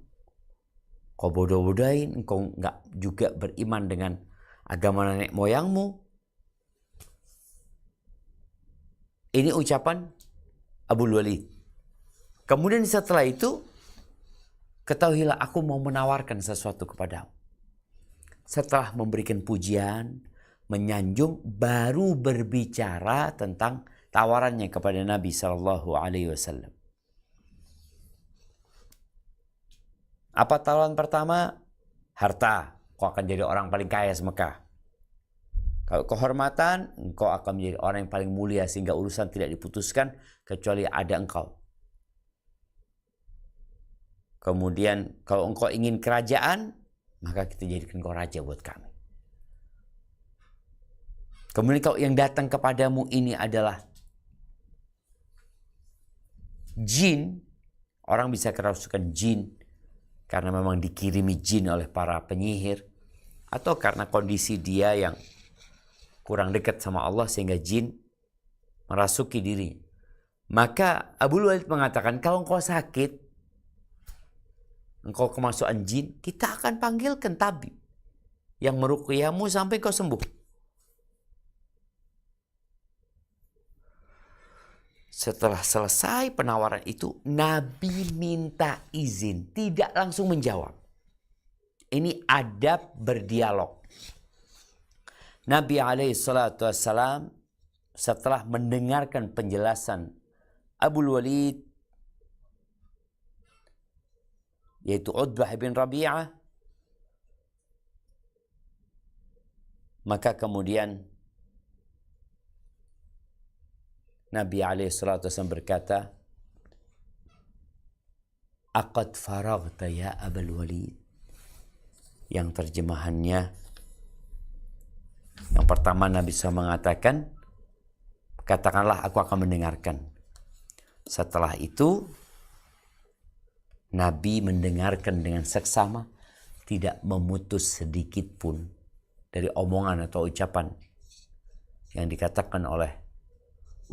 kau bodoh-bodohin, engkau enggak juga beriman dengan agama nenek moyangmu. Ini ucapan Abu Walid. Kemudian setelah itu, ketahuilah aku mau menawarkan sesuatu kepadamu. Setelah memberikan pujian, menyanjung, baru berbicara tentang tawarannya kepada Nabi SAW. Apa tawaran pertama? Harta. Kau akan jadi orang paling kaya semekah. Kalau kehormatan, engkau akan menjadi orang yang paling mulia sehingga urusan tidak diputuskan kecuali ada engkau. Kemudian kalau engkau ingin kerajaan, maka kita jadikan engkau raja buat kami. Kemudian kalau yang datang kepadamu ini adalah jin, orang bisa kerasukan jin karena memang dikirimi jin oleh para penyihir, atau karena kondisi dia yang kurang dekat sama Allah sehingga jin merasuki diri. Maka Abu Walid mengatakan, kalau engkau sakit, engkau kemasukan jin, kita akan panggilkan tabib yang meruqyahmu sampai kau sembuh. Setelah selesai penawaran itu, Nabi minta izin, tidak langsung menjawab. Ini adab berdialog. Nabi SAW setelah mendengarkan penjelasan Abu Walid, yaitu Utbah bin Rabi'ah, maka kemudian Nabi SAW berkata, Aqad faraghta ya Abul Walid. Yang terjemahannya, yang pertama Nabi SAW mengatakan, katakanlah aku akan mendengarkan. Setelah itu, Nabi mendengarkan dengan seksama, tidak memutus sedikit pun dari omongan atau ucapan yang dikatakan oleh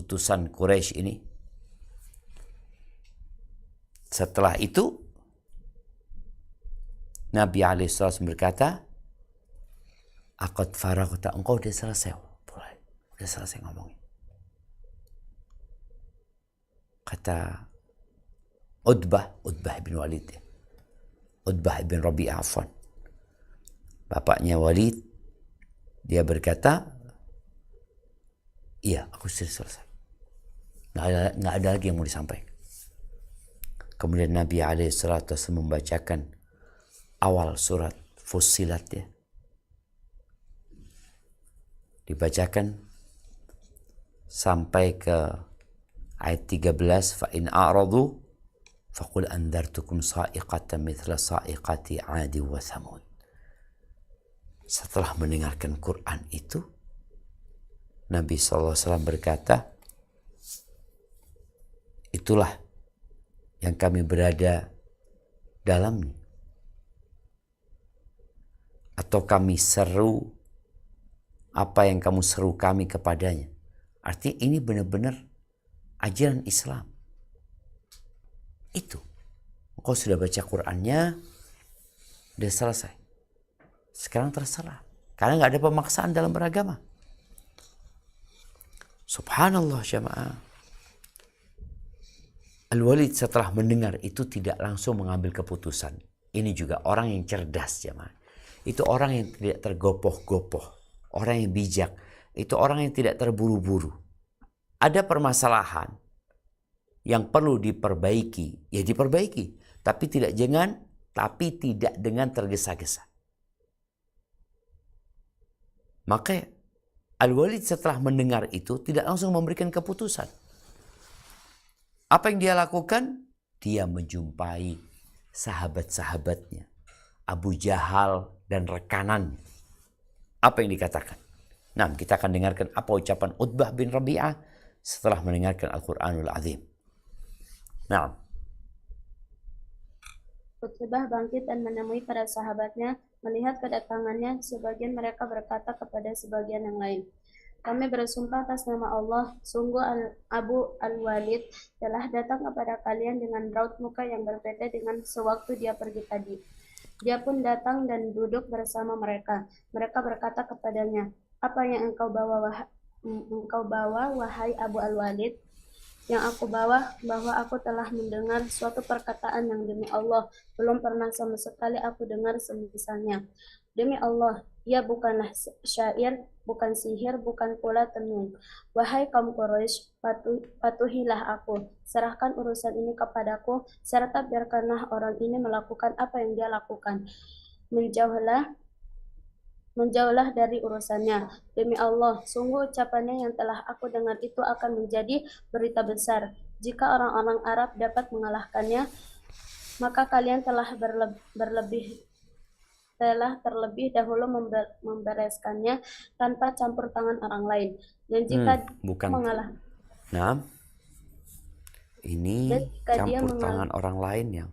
utusan Quraisy ini. Setelah itu Nabi SAW berkata, Aqad faraghta, engkau udah selesai. Udah selesai ngomongin. Kata Utbah bin Walid, Utbah bin Rabi'ah, afwan, bapaknya Walid, dia berkata, iya, aku sudah selesai. Nggak ada lagi yang mau disampaikan. Kemudian Nabi SAW membacakan awal surat Fussilat ya. Dibacakan sampai ke ayat 13, fa in a'radu faqul andartukum sa'iqatan mithla sa'iqati 'adi wa thamud. Setelah mendengarkan Quran itu, Nabi SAW berkata, itulah yang kami berada dalamnya. Atau kami seru apa yang kamu seru kami kepadanya. Artinya ini benar-benar ajaran Islam. Itu. Engkau sudah baca Qurannya, udah selesai. Sekarang terserah. Karena nggak ada pemaksaan dalam beragama. Subhanallah jamaah. Al-Walid setelah mendengar itu tidak langsung mengambil keputusan. Ini juga orang yang cerdas jamaah. itu orang yang tidak tergopoh-gopoh, orang yang bijak, itu orang yang tidak terburu-buru. Ada permasalahan yang perlu diperbaiki, ya diperbaiki, tapi tidak dengan tergesa-gesa. Maka Al-Walid setelah mendengar itu tidak langsung memberikan keputusan. Apa yang dia lakukan? Dia menjumpai sahabat-sahabatnya, Abu Jahal dan rekanan. Apa yang dikatakan? Nah, kita akan dengarkan apa ucapan Utbah bin Rabi'ah setelah mendengarkan Al-Quranul Azim. Nah, Utbah bangkit dan menemui para sahabatnya. Melihat kedatangannya, sebagian mereka berkata kepada sebagian yang lain, kami bersumpah atas nama Allah, sungguh Abu Al-Walid telah datang kepada kalian dengan raut muka yang berbeda dengan sewaktu dia pergi tadi. Dia pun datang dan duduk bersama mereka. Mereka berkata kepadanya, apa yang engkau bawa, wahai Abu Al-Walid? Yang aku bawa, bahwa aku telah mendengar suatu perkataan yang demi Allah, belum pernah sama sekali aku dengar semisalnya. Demi Allah, ia bukanlah syair, bukan sihir, bukan pula tenung. Wahai kaum Quraisy, patuhilah aku, serahkan urusan ini kepadaku, serta biarkanlah orang ini melakukan apa yang dia lakukan. Menjauhlah dari urusannya. Demi Allah, sungguh ucapannya yang telah aku dengar itu akan menjadi berita besar. Jika orang-orang Arab dapat mengalahkannya, maka kalian telah terlebih dahulu membereskannya tanpa campur tangan orang lain. Dan jika mengalah, nah, ini campur tangan orang lain yang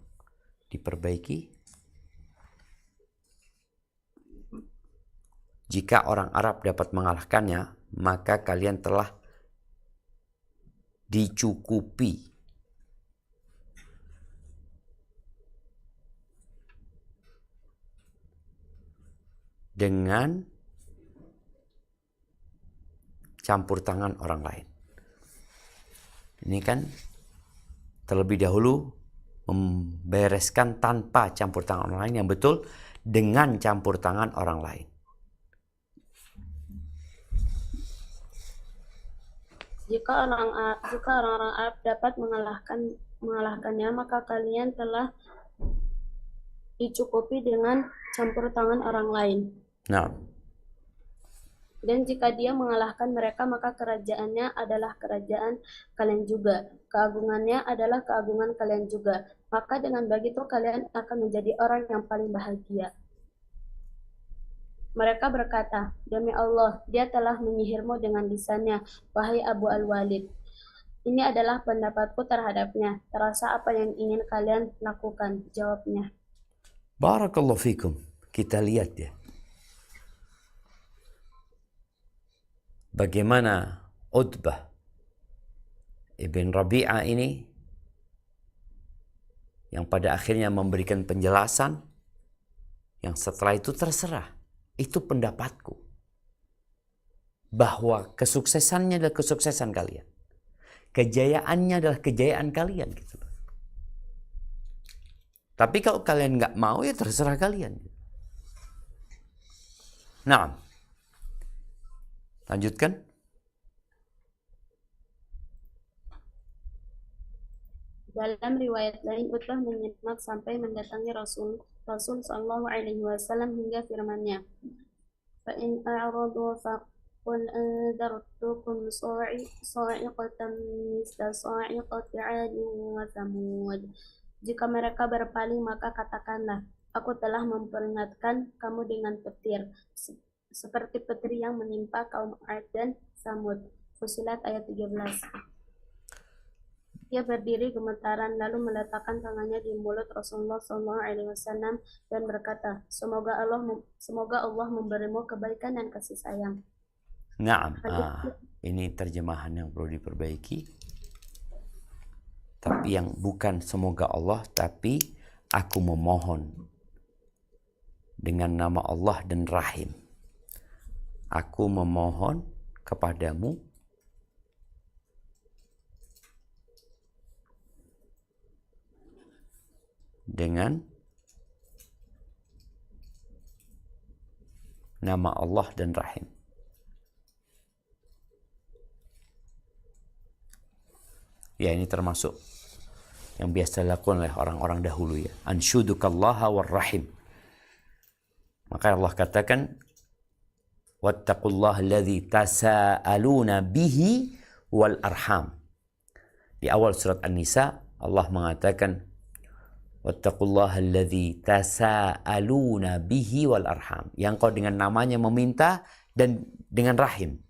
diperbaiki. Jika orang Arab dapat mengalahkannya, maka kalian telah dicukupi dengan campur tangan orang lain. Ini kan terlebih dahulu membereskan tanpa campur tangan orang lain, yang betul dengan campur tangan orang lain. Jika orang-orang Arab dapat mengalahkannya, maka kalian telah dicukupi dengan campur tangan orang lain. Nah. Dan jika dia mengalahkan mereka, maka kerajaannya adalah kerajaan kalian juga. Keagungannya adalah keagungan kalian juga. Maka dengan begitu kalian akan menjadi orang yang paling bahagia. Mereka berkata, demi Allah, dia telah menyihirmu dengan lisannya, wahai Abu Al-Walid. Ini adalah pendapatku terhadapnya. Terasa apa yang ingin kalian lakukan? Jawabnya. Barakallahu fikum. Kita lihat ya. Bagaimana Utbah ibn Rabi'ah ini yang pada akhirnya memberikan penjelasan yang setelah itu terserah. Itu pendapatku. Bahwa kesuksesannya adalah kesuksesan kalian. Kejayaannya adalah kejayaan kalian. Gitu. Tapi kalau kalian nggak mau, ya terserah kalian. Nah, lanjutkan. Dalam riwayat lain, Utbah menyimak sampai mendatangi Rasul Sallallahu Alaihi Wasallam hingga firman-Nya, "Fa'in a'radu faqul anzartukum sa'iqatan misla sa'iqati 'adin wa thamud." Jika mereka berpaling, maka katakanlah, aku telah memperingatkan kamu dengan petir, seperti petir yang menimpa kaum 'Ad dan Tsamud. Fussilat ayat 13. Dia berdiri gemetaran lalu meletakkan tangannya di mulut Rasulullah SAW dan berkata, semoga Allah memberimu kebaikan dan kasih sayang. Naam. Ini terjemahan yang perlu diperbaiki. Tapi yang bukan semoga Allah, tapi aku memohon dengan nama Allah dan Rahim. Aku memohon kepadamu dengan nama Allah dan Rahim. Ya, ini termasuk yang biasa dilakukan oleh orang-orang dahulu ya. Anshudukallaha warrahim. Maka Allah katakan, wattaqullaha alladzi tasaaluna bihi wal arham. Di awal surat An-Nisa Allah mengatakan, wattaqullaha alladzi tasaaluna bihi wal arham. Yang kau dengan namanya meminta dan dengan rahim,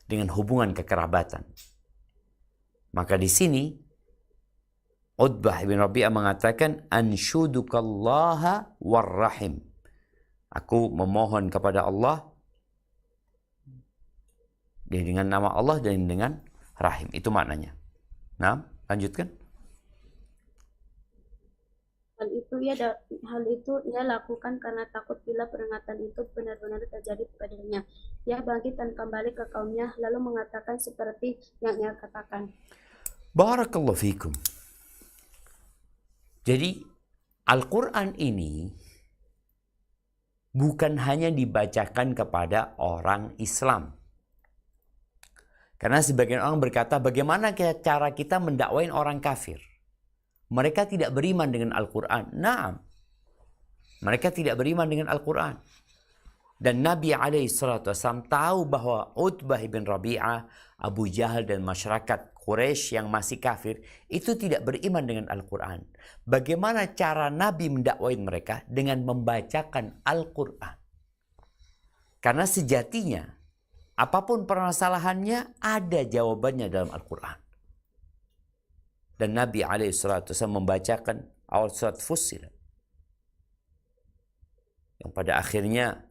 dengan hubungan kekerabatan. Maka di sini Utbah bin Rabi'ah mengatakan, anshudukallaha warrahim. Aku memohon kepada Allah dengan nama Allah dan dengan rahim. Itu maknanya. Nah, lanjutkan. Hal itu ia lakukan karena takut bila peringatan itu benar-benar terjadi padanya. Ia bangkit dan kembali ke kaumnya lalu mengatakan seperti yang ia katakan. Barakallahu fikum. Jadi Al-Quran ini bukan hanya dibacakan kepada orang Islam. Karena sebagian orang berkata, bagaimana cara kita mendakwain orang kafir? Mereka tidak beriman dengan Al-Quran. Naam, mereka tidak beriman dengan Al-Quran. Dan Nabi SAW tahu bahwa Utbah bin Rabi'ah, Abu Jahal dan masyarakat Quraisy yang masih kafir itu tidak beriman dengan Al-Quran. Bagaimana cara Nabi mendakwain mereka? Dengan membacakan Al-Quran. Karena sejatinya apapun permasalahannya ada jawabannya dalam Al-Quran. Dan Nabi SAW membacakan awal surat Fussilat, yang pada akhirnya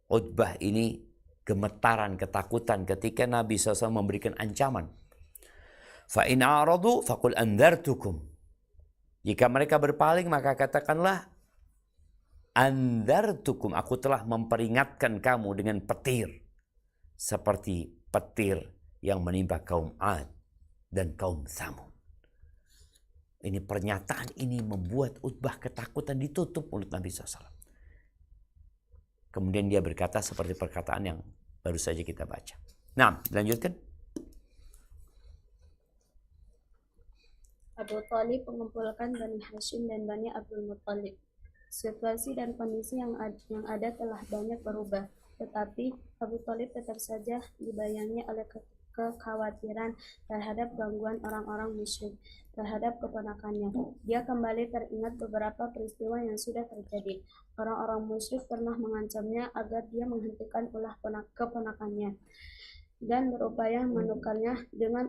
Utbah ini gemetaran, ketakutan ketika Nabi SAW memberikan ancaman. Fa in a'radu faqul andzartukum. Jika mereka berpaling maka katakanlah andzartukum, aku telah memperingatkan kamu dengan petir seperti petir yang menimpa kaum Ad dan kaum Tsamud. Ini pernyataan ini membuat Utbah ketakutan, ditutup mulut Nabi SAW. Kemudian dia berkata seperti perkataan yang baru saja kita baca. Nah, lanjutkan. Abu Thalib mengumpulkan Bani Hashim dan Bani Abdul Muttalib. Situasi dan kondisi yang ada telah banyak berubah, tetapi Abu Thalib tetap saja dibayangi oleh kekhawatiran terhadap gangguan orang-orang musyrik terhadap keponakannya. Dia kembali teringat beberapa peristiwa yang sudah terjadi. Orang-orang musyrik pernah mengancamnya agar dia menghentikan ulah keponakannya dan berupaya menukarnya dengan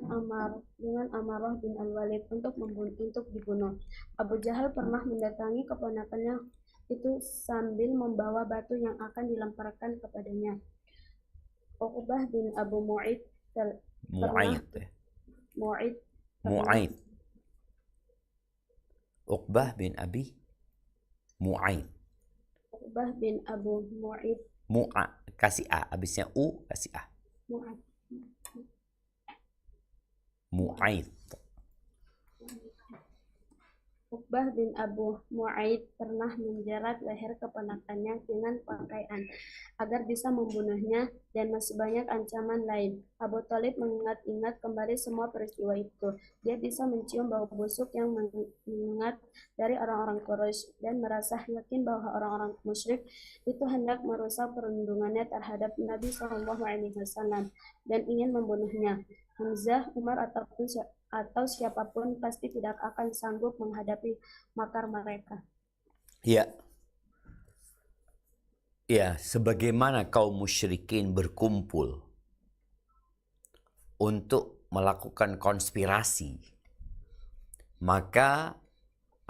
Amarah bin Al-Walid untuk dibunuh. Abu Jahal pernah mendatangi keponakannya itu sambil membawa batu yang akan dilemparkan kepadanya. Uqbah bin Abu Mu'aid Uqbah bin Abi Mu'aid. Uqbah bin Abu Mu'aid. Kasih A, habisnya U, kasih A. Mu'aid. Uqbah bin Abu Mu'aid pernah menjerat leher keponakannya dengan pakaian agar bisa membunuhnya dan masih banyak ancaman lain. Abu Thalib mengingat-ingat kembali semua peristiwa itu. Dia bisa mencium bau busuk yang menyengat dari orang-orang Quraisy dan merasa yakin bahwa orang-orang musyrik itu hendak merusak perlindungannya terhadap Nabi SAW dan ingin membunuhnya. Hamzah, Umar atau siapapun pasti tidak akan sanggup menghadapi makar mereka. Ya. Ya, sebagaimana kaum musyrikin berkumpul untuk melakukan konspirasi, maka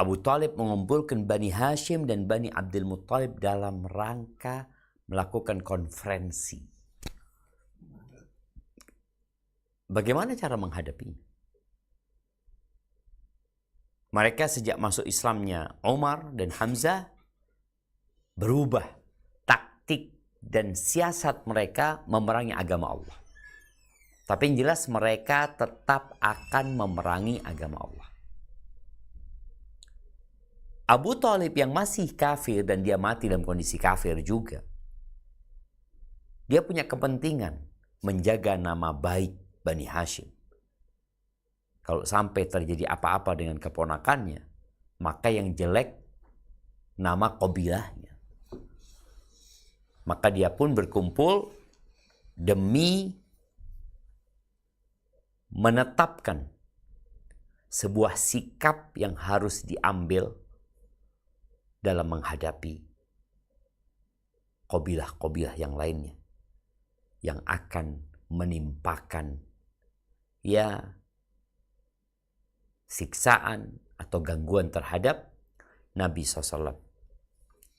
Abu Thalib mengumpulkan Bani Hashim dan Bani Abdul Muttalib dalam rangka melakukan konferensi. Bagaimana cara menghadapinya? Mereka sejak masuk Islamnya Umar dan Hamzah berubah taktik dan siasat mereka memerangi agama Allah. Tapi yang jelas mereka tetap akan memerangi agama Allah. Abu Thalib yang masih kafir dan dia mati dalam kondisi kafir juga, Dia punya kepentingan menjaga nama baik Bani Hashim. Kalau sampai terjadi apa-apa dengan keponakannya, maka yang jelek nama kabilahnya. Maka dia pun berkumpul demi menetapkan sebuah sikap yang harus diambil dalam menghadapi kabilah-kabilah yang lainnya yang akan menimpakan siksaan atau gangguan terhadap Nabi SAW.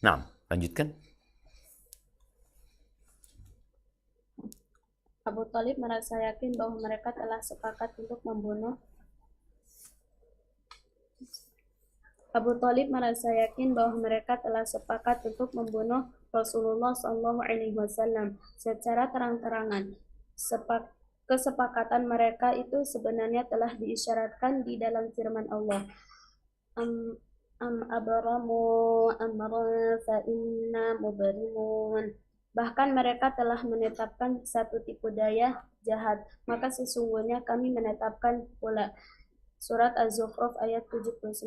Nah, lanjutkan. Abu Thalib merasa yakin bahwa mereka telah sepakat untuk membunuh Rasulullah SAW secara terang-terangan. Kesepakatan mereka itu sebenarnya telah diisyaratkan di dalam firman Allah. Abramu amran fa inna mubrimun. Bahkan mereka telah menetapkan satu tipu daya jahat, maka sesungguhnya kami menetapkan pula. Surat Az-Zukhruf ayat 79.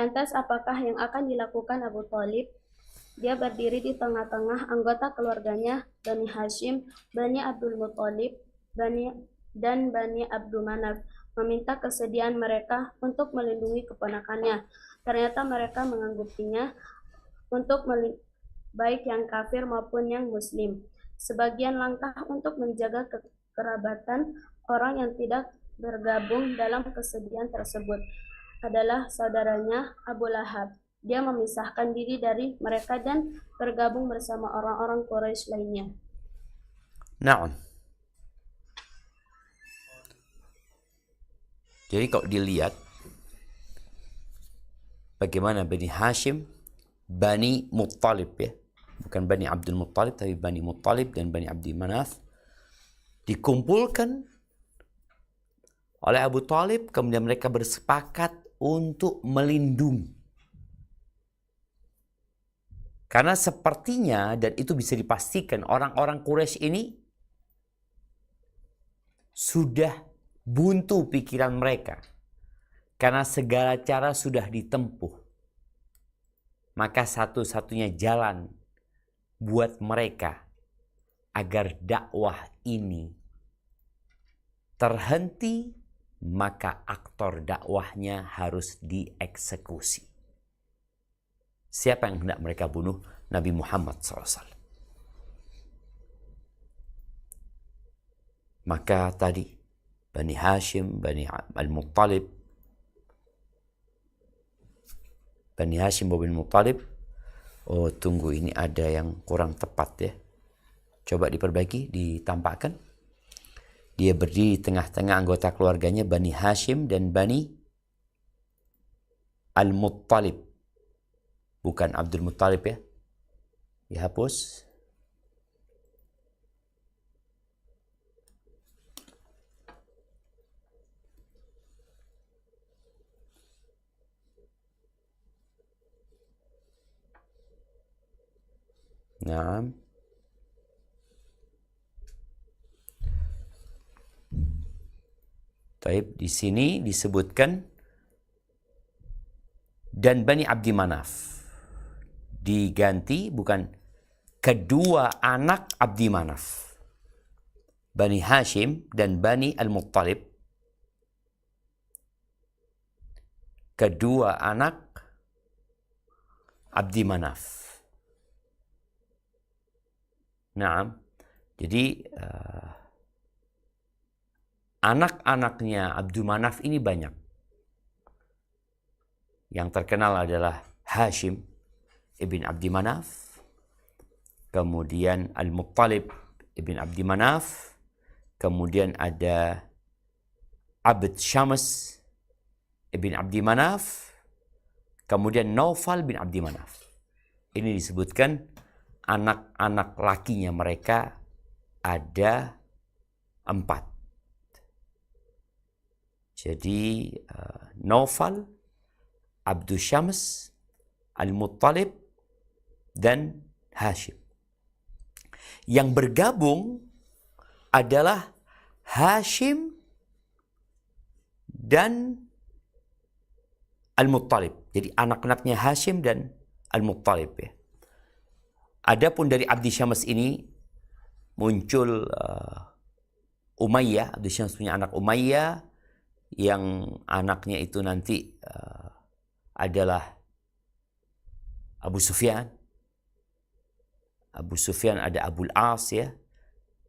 Lantas apakah yang akan dilakukan Abu Thalib? Dia berdiri di tengah-tengah anggota keluarganya, Bani Hashim, Bani Abdul Muthalib, dan Bani Abdul Manaf, meminta kesediaan mereka untuk melindungi keponakannya. Ternyata mereka menganggapnya untuk baik yang kafir maupun yang muslim. Sebagian langkah untuk menjaga kekerabatan orang yang tidak bergabung dalam kesedihan tersebut adalah saudaranya Abu Lahab. Dia memisahkan diri dari mereka dan bergabung bersama orang-orang Quraisy lainnya. Nah, jadi kalau dilihat bagaimana Bani Hashim, Bani Muttalib bukan Bani Abdul Muttalib tapi Bani Muttalib dan Bani Abdi Manaf dikumpulkan oleh Abu Thalib, kemudian mereka bersepakat untuk melindungi. Karena sepertinya, dan itu bisa dipastikan, orang-orang Quraisy ini sudah buntu pikiran mereka. Karena segala cara sudah ditempuh. Maka satu-satunya jalan buat mereka agar dakwah ini terhenti, maka aktor dakwahnya harus dieksekusi. Siapa yang hendak mereka bunuh? Nabi Muhammad SAW. Maka tadi Bani Hashim, Bani Al-Muttalib, Bani Hashim, Bani Muttalib. Oh, tunggu, ini ada yang kurang tepat ya. Coba diperbaiki, ditampakkan. Dia berdiri di tengah-tengah anggota keluarganya, Bani Hashim dan Bani Al-Muttalib. Bukan Abdul Muttalib ya. Dihapus. Nah. Taib, di sini disebutkan dan Bani Abdi Manaf. Diganti bukan kedua anak Abdi Manaf. Bani Hashim dan Bani Al-Muttalib. Kedua anak Abdi Manaf. Nah, jadi anak-anaknya Abdul Manaf ini banyak. Yang terkenal adalah Hashim ibn Abdi Manaf, kemudian Al-Muttalib ibn Abdi Manaf, kemudian ada Abd Syams ibn Abdi Manaf, kemudian Naufal bin Abdi Manaf. Ini disebutkan anak-anak lakinya mereka ada 4. Jadi Naufal, Abdul Syams, Al-Muttalib, dan Hashim. Yang bergabung adalah Hashim dan Al-Muttalib. Jadi anak-anaknya Hashim dan Al-Muttalib ya. Adapun dari Abdi Syams ini muncul Umayyah. Abdi Syams punya anak Umayyah yang anaknya itu nanti adalah Abu Sufyan. Abu Sufyan ada Abul As ya.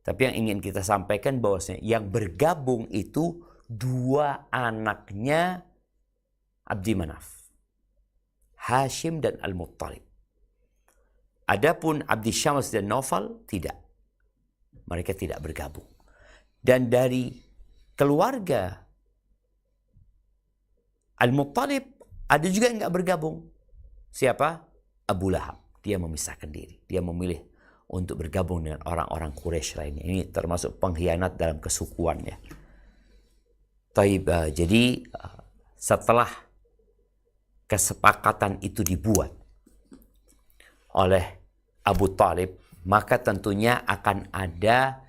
Tapi yang ingin kita sampaikan bahwasanya yang bergabung itu dua anaknya Abdi Manaf, Hashim dan Al-Muttalib. Adapun Abdi Syams dan Naufal tidak. Mereka tidak bergabung. Dan dari keluarga Al-Muttalib ada juga yang nggak bergabung. Siapa? Abu Lahab. Dia memisahkan diri. Dia memilih untuk bergabung dengan orang-orang Quraisy lainnya. Ini termasuk pengkhianat dalam kesukuan ya. Jadi setelah kesepakatan itu dibuat oleh Abu Talib, maka tentunya akan ada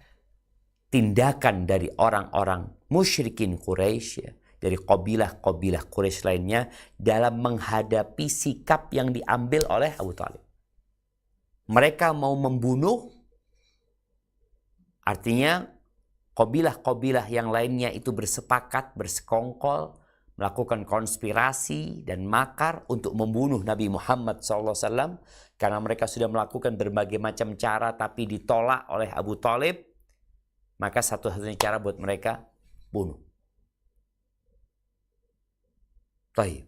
tindakan dari orang-orang musyrikin Quraisy ya, dari kabilah-kabilah Quraisy lainnya dalam menghadapi sikap yang diambil oleh Abu Talib. Mereka mau membunuh, artinya kabilah-kabilah yang lainnya itu bersepakat, bersekongkol, melakukan konspirasi dan makar untuk membunuh Nabi Muhammad SAW karena mereka sudah melakukan berbagai macam cara tapi ditolak oleh Abu Talib. Maka satu-satunya cara buat mereka bunuh. Baik.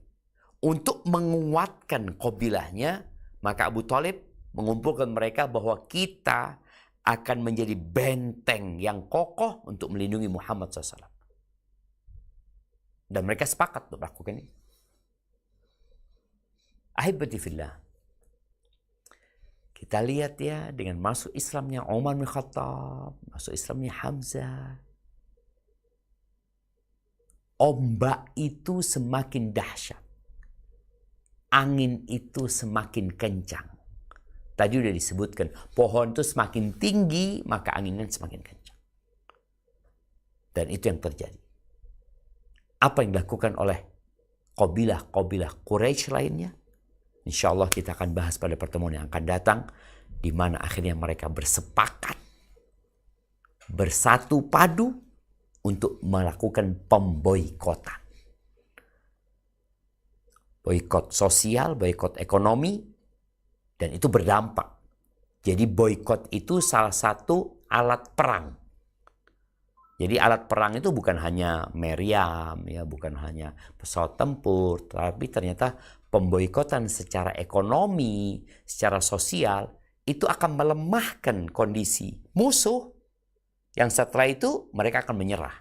Untuk menguatkan kabilahnya, maka Abu Talib mengumpulkan mereka bahwa kita akan menjadi benteng yang kokoh untuk melindungi Muhammad SAW. Dan mereka sepakat untuk melakukan ini. Ahibati fillah. Kita lihat ya dengan masuk Islamnya Umar bin Khattab, masuk Islamnya Hamzah. Ombak itu semakin dahsyat. Angin itu semakin kencang. Tadi udah disebutkan, pohon itu semakin tinggi, maka anginnya semakin kencang. Dan itu yang terjadi. Apa yang dilakukan oleh kabilah-kabilah Quraisy lainnya? Insya Allah kita akan bahas pada pertemuan yang akan datang, di mana akhirnya mereka bersepakat, bersatu padu untuk melakukan pemboikotan. Boikot sosial, boikot ekonomi, dan itu berdampak. Jadi boikot itu salah satu alat perang. Jadi alat perang itu bukan hanya meriam, ya, bukan hanya pesawat tempur, tapi ternyata pemboikotan secara ekonomi, secara sosial, itu akan melemahkan kondisi musuh, yang setelah itu mereka akan menyerah.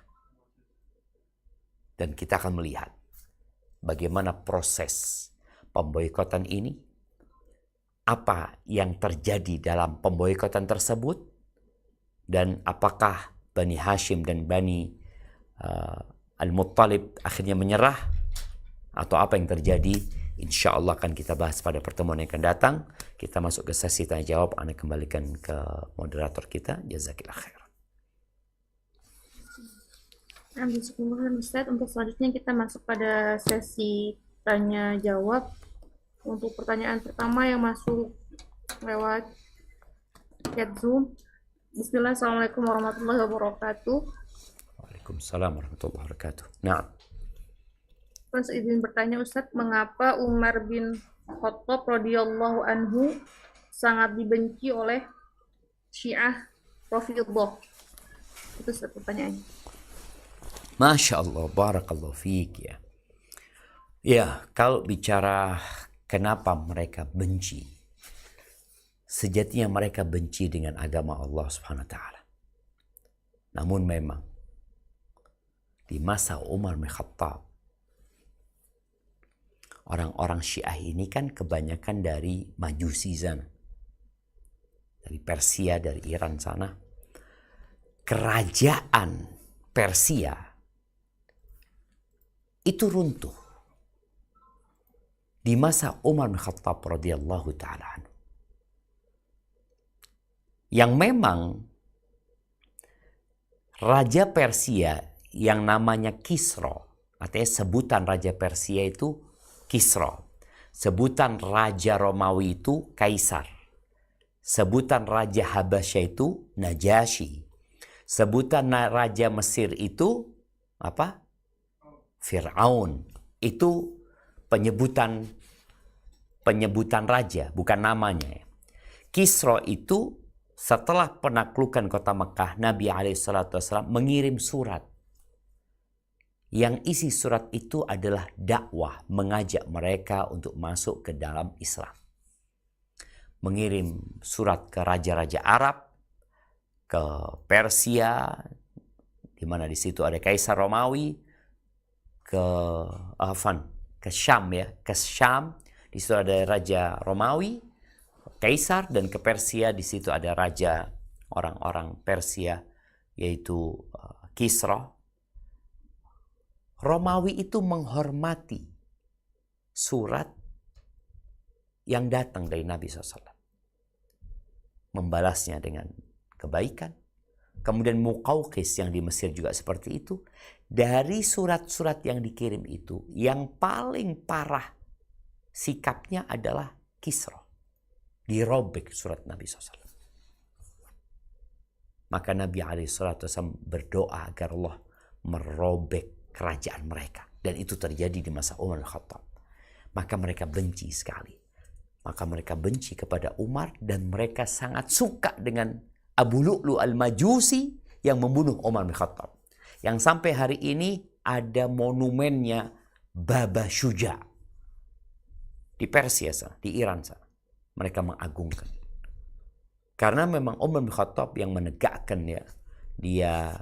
Dan kita akan melihat bagaimana proses pemboikotan ini, apa yang terjadi dalam pemboikotan tersebut, dan apakah Bani Hashim dan Bani Al-Muttalib akhirnya menyerah, atau apa yang terjadi. Insya Allah akan kita bahas pada pertemuan yang akan datang. Kita masuk ke sesi tanya jawab. Anda kembalikan ke moderator kita. Jazakillah khair. Ustaz, untuk selanjutnya kita masuk pada sesi tanya jawab. Untuk pertanyaan pertama yang masuk lewat chat Zoom. Bismillah, Assalamualaikum warahmatullahi wabarakatuh. Waalaikumsalam warahmatullahi wabarakatuh. Nah, Terus izin bertanya Ustaz, mengapa Umar bin Khattab radhiyallahu anhu sangat dibenci oleh Syiah Rafidhah? Itu Ustaz pertanyaannya. Masya Allah, barakallahu fiik ya. Ya, kalau bicara kenapa mereka benci, sejatinya mereka benci dengan agama Allah Subhanahu wa taala. Namun memang di masa Umar bin Khattab, orang-orang Syiah ini kan kebanyakan dari Majusi sana, dari Persia, dari Iran sana. Kerajaan Persia itu runtuh di masa Umar bin Khattab radhiyallahu taala anhu. yang memang Raja Persia yang namanya Kisra, artinya sebutan Raja Persia itu Kisra, sebutan Raja Romawi itu Kaisar, sebutan Raja Habasya itu Najasyi, sebutan Raja Mesir itu apa? Fir'aun. Itu penyebutan raja, bukan namanya. Kisra itu setelah penaklukan kota Mekah, Nabi SAW mengirim surat. Yang isi surat itu adalah dakwah, mengajak mereka untuk masuk ke dalam Islam. Mengirim surat ke raja-raja Arab, ke Persia, di mana di situ ada Kaisar Romawi, ke Syam ya, ke Syam, di situ ada Raja Romawi, Kaisar, dan ke Persia, di situ ada raja orang-orang Persia, yaitu Kisra. Romawi itu menghormati surat yang datang dari Nabi SAW. Membalasnya dengan kebaikan. Kemudian Muqawqis yang di Mesir juga seperti itu. Dari surat-surat yang dikirim itu, yang paling parah sikapnya adalah Kisra. Dirobek surat Nabi SAW. Maka Nabi SAW berdoa agar Allah merobek kerajaan mereka. Dan itu terjadi di masa Umar Al-Khattab. Maka mereka benci sekali. Maka mereka benci kepada Umar dan mereka sangat suka dengan Abu Lu'lu Al-Majusi yang membunuh Umar Al-Khattab. Yang sampai hari ini ada monumennya Baba Syuja. Di Persia sana, di Iran sana. Mereka mengagungkan. Karena memang Umar Al-Khattab yang menegakkan ya. Dia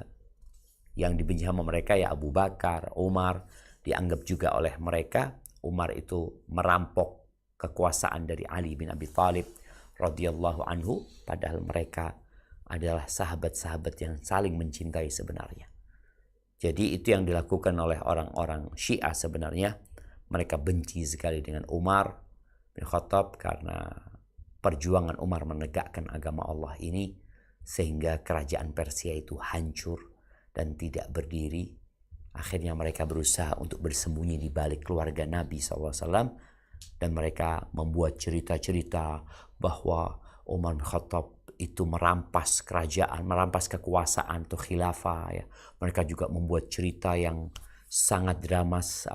yang dibenci sama mereka ya Abu Bakar, Umar. Dianggap juga oleh mereka Umar itu merampok kekuasaan dari Ali bin Abi Thalib radhiyallahu anhu, padahal mereka adalah sahabat-sahabat yang saling mencintai sebenarnya. Jadi itu yang dilakukan oleh orang-orang Syiah sebenarnya. Mereka benci sekali dengan Umar bin Khattab karena perjuangan Umar menegakkan agama Allah ini sehingga kerajaan Persia itu hancur dan tidak berdiri. Akhirnya mereka berusaha untuk bersembunyi di balik keluarga Nabi SAW. Dan mereka membuat cerita-cerita bahwa Umar bin Khattab itu merampas kerajaan, merampas kekuasaan atau khilafah. Ya. Mereka juga membuat cerita yang sangat dramatik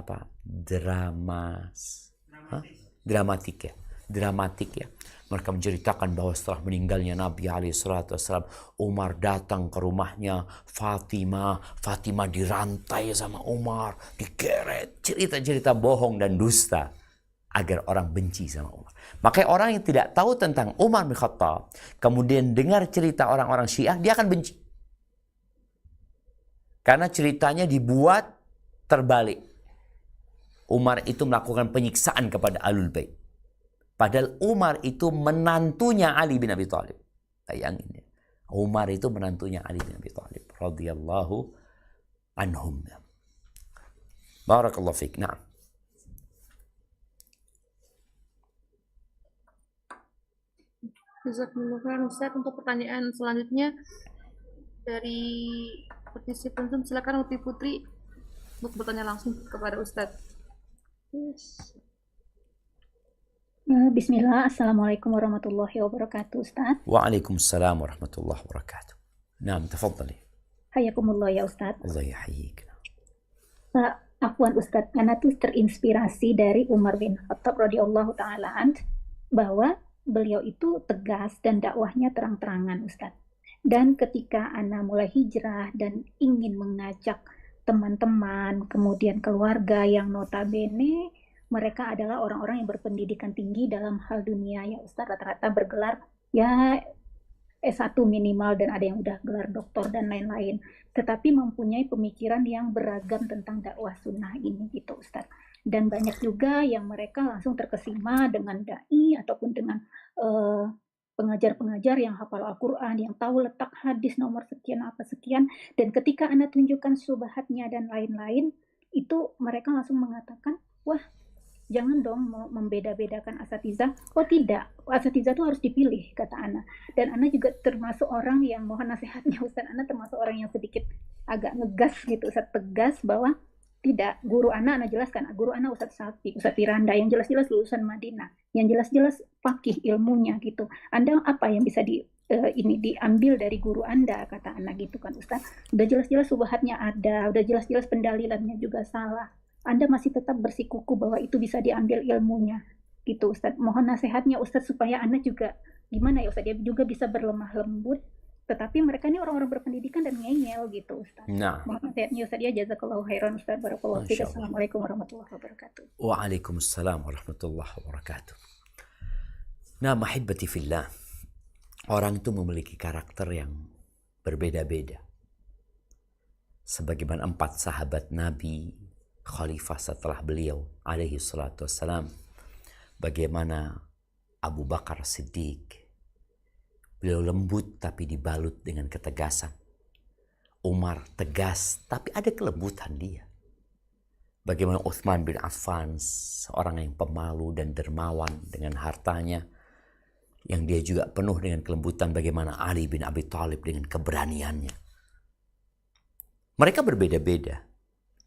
ya. Mereka menceritakan bahwa setelah meninggalnya Nabi SAW, Umar datang ke rumahnya Fatimah dirantai sama Umar, digeret, cerita-cerita bohong dan dusta agar orang benci sama Umar. Makanya orang yang tidak tahu tentang Umar bin Khattab kemudian dengar cerita orang-orang Syiah, dia akan benci. Karena ceritanya dibuat terbalik. Umar itu melakukan penyiksaan kepada Ahlul Bait. Padahal Umar itu menantunya Ali bin Abi Thalib. Bayangin ya. Umar itu menantunya Ali bin Abi Thalib radhiyallahu anhum. Barakallahu fiik. Nah. Jazakumullah khairan Ustaz. Untuk pertanyaan selanjutnya dari partisipant Zoom, silakan Uti Putri untuk bertanya langsung kepada Ustaz. Bismillah, Assalamualaikum warahmatullahi wabarakatuh, Ustaz. Waalaikumsalam warahmatullahi wabarakatuh. Naam, tafadhali. Hayakumullah ya Ustaz. Allah yahyik. Afwan Ustaz, karena tuh terinspirasi dari Umar bin Khattab radhiyallahu ta'ala anhu, bahwa beliau itu tegas dan dakwahnya terang-terangan Ustaz. Dan ketika Ana mulai hijrah dan ingin mengajak teman-teman, kemudian keluarga yang notabene mereka adalah orang-orang yang berpendidikan tinggi dalam hal dunia ya Ustaz, rata-rata bergelar ya S1 minimal dan ada yang udah gelar doktor dan lain-lain, tetapi mempunyai pemikiran yang beragam tentang dakwah sunnah ini gitu Ustaz. Dan banyak juga yang mereka langsung terkesima dengan dai ataupun dengan pengajar-pengajar yang hafal Al-Quran, yang tahu letak hadis nomor sekian apa sekian, dan ketika Anda tunjukkan syubhatnya dan lain-lain, itu mereka langsung mengatakan, wah Jangan dong mau membeda-bedakan asatizah. Oh tidak, asatizah itu harus dipilih, kata Ana. Dan Ana juga termasuk orang yang, mohon nasihatnya Ustaz, Ana termasuk orang yang sedikit agak ngegas gitu, Ustaz, tegas bahwa tidak, guru Ana jelaskan, guru Ana Ustaz Safi, Ustaz Firanda, yang jelas-jelas lulusan Madinah, yang jelas-jelas fakih ilmunya gitu. Anda apa yang bisa ini diambil dari guru Anda, kata Ana gitu kan Ustaz. Udah jelas-jelas subhatnya ada, udah jelas-jelas pendalilannya juga salah. Anda masih tetap bersikuku bahwa itu bisa diambil ilmunya gitu Ustaz. Mohon nasihatnya Ustaz supaya Anda juga gimana ya Ustaz, dia juga bisa berlemah lembut, tetapi mereka ini orang-orang berpendidikan dan ngeyel gitu Ustaz. Nah, Mohon nasihatnya Ustaz ya, jazakallahu khairan Ustaz, barakallahu fiik. Masya Allah. Assalamualaikum warahmatullahi wabarakatuh. Waalaikumsalam warahmatullahi wabarakatuh. Nah, mahibati fillah, orang itu memiliki karakter yang berbeda-beda. Sebagaimana 4 sahabat Nabi, khalifah setelah beliau, alaihi salatu wassalam. Bagaimana Abu Bakar Siddiq, beliau lembut tapi dibalut dengan ketegasan. Umar tegas tapi ada kelembutan dia. Bagaimana Utsman bin Affan, seorang yang pemalu dan dermawan dengan hartanya, yang dia juga penuh dengan kelembutan. Bagaimana Ali bin Abi Thalib dengan keberaniannya. Mereka berbeda-beda.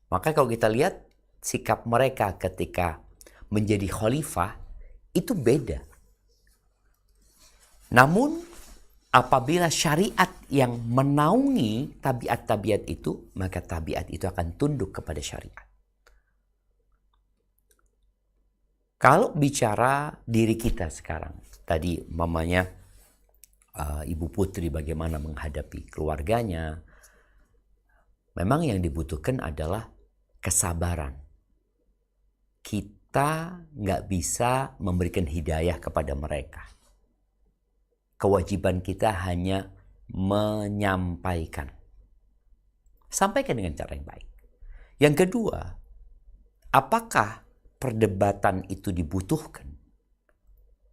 Maka kalau kita lihat sikap mereka ketika menjadi khalifah itu beda. Namun apabila syariat yang menaungi tabiat-tabiat itu, maka tabiat itu akan tunduk kepada syariat. Kalau bicara diri kita sekarang, tadi mamanya Ibu Putri bagaimana menghadapi keluarganya, memang yang dibutuhkan adalah kesabaran. Kita nggak bisa memberikan hidayah kepada mereka. Kewajiban kita hanya menyampaikan. Sampaikan dengan cara yang baik. Yang kedua, apakah perdebatan itu dibutuhkan?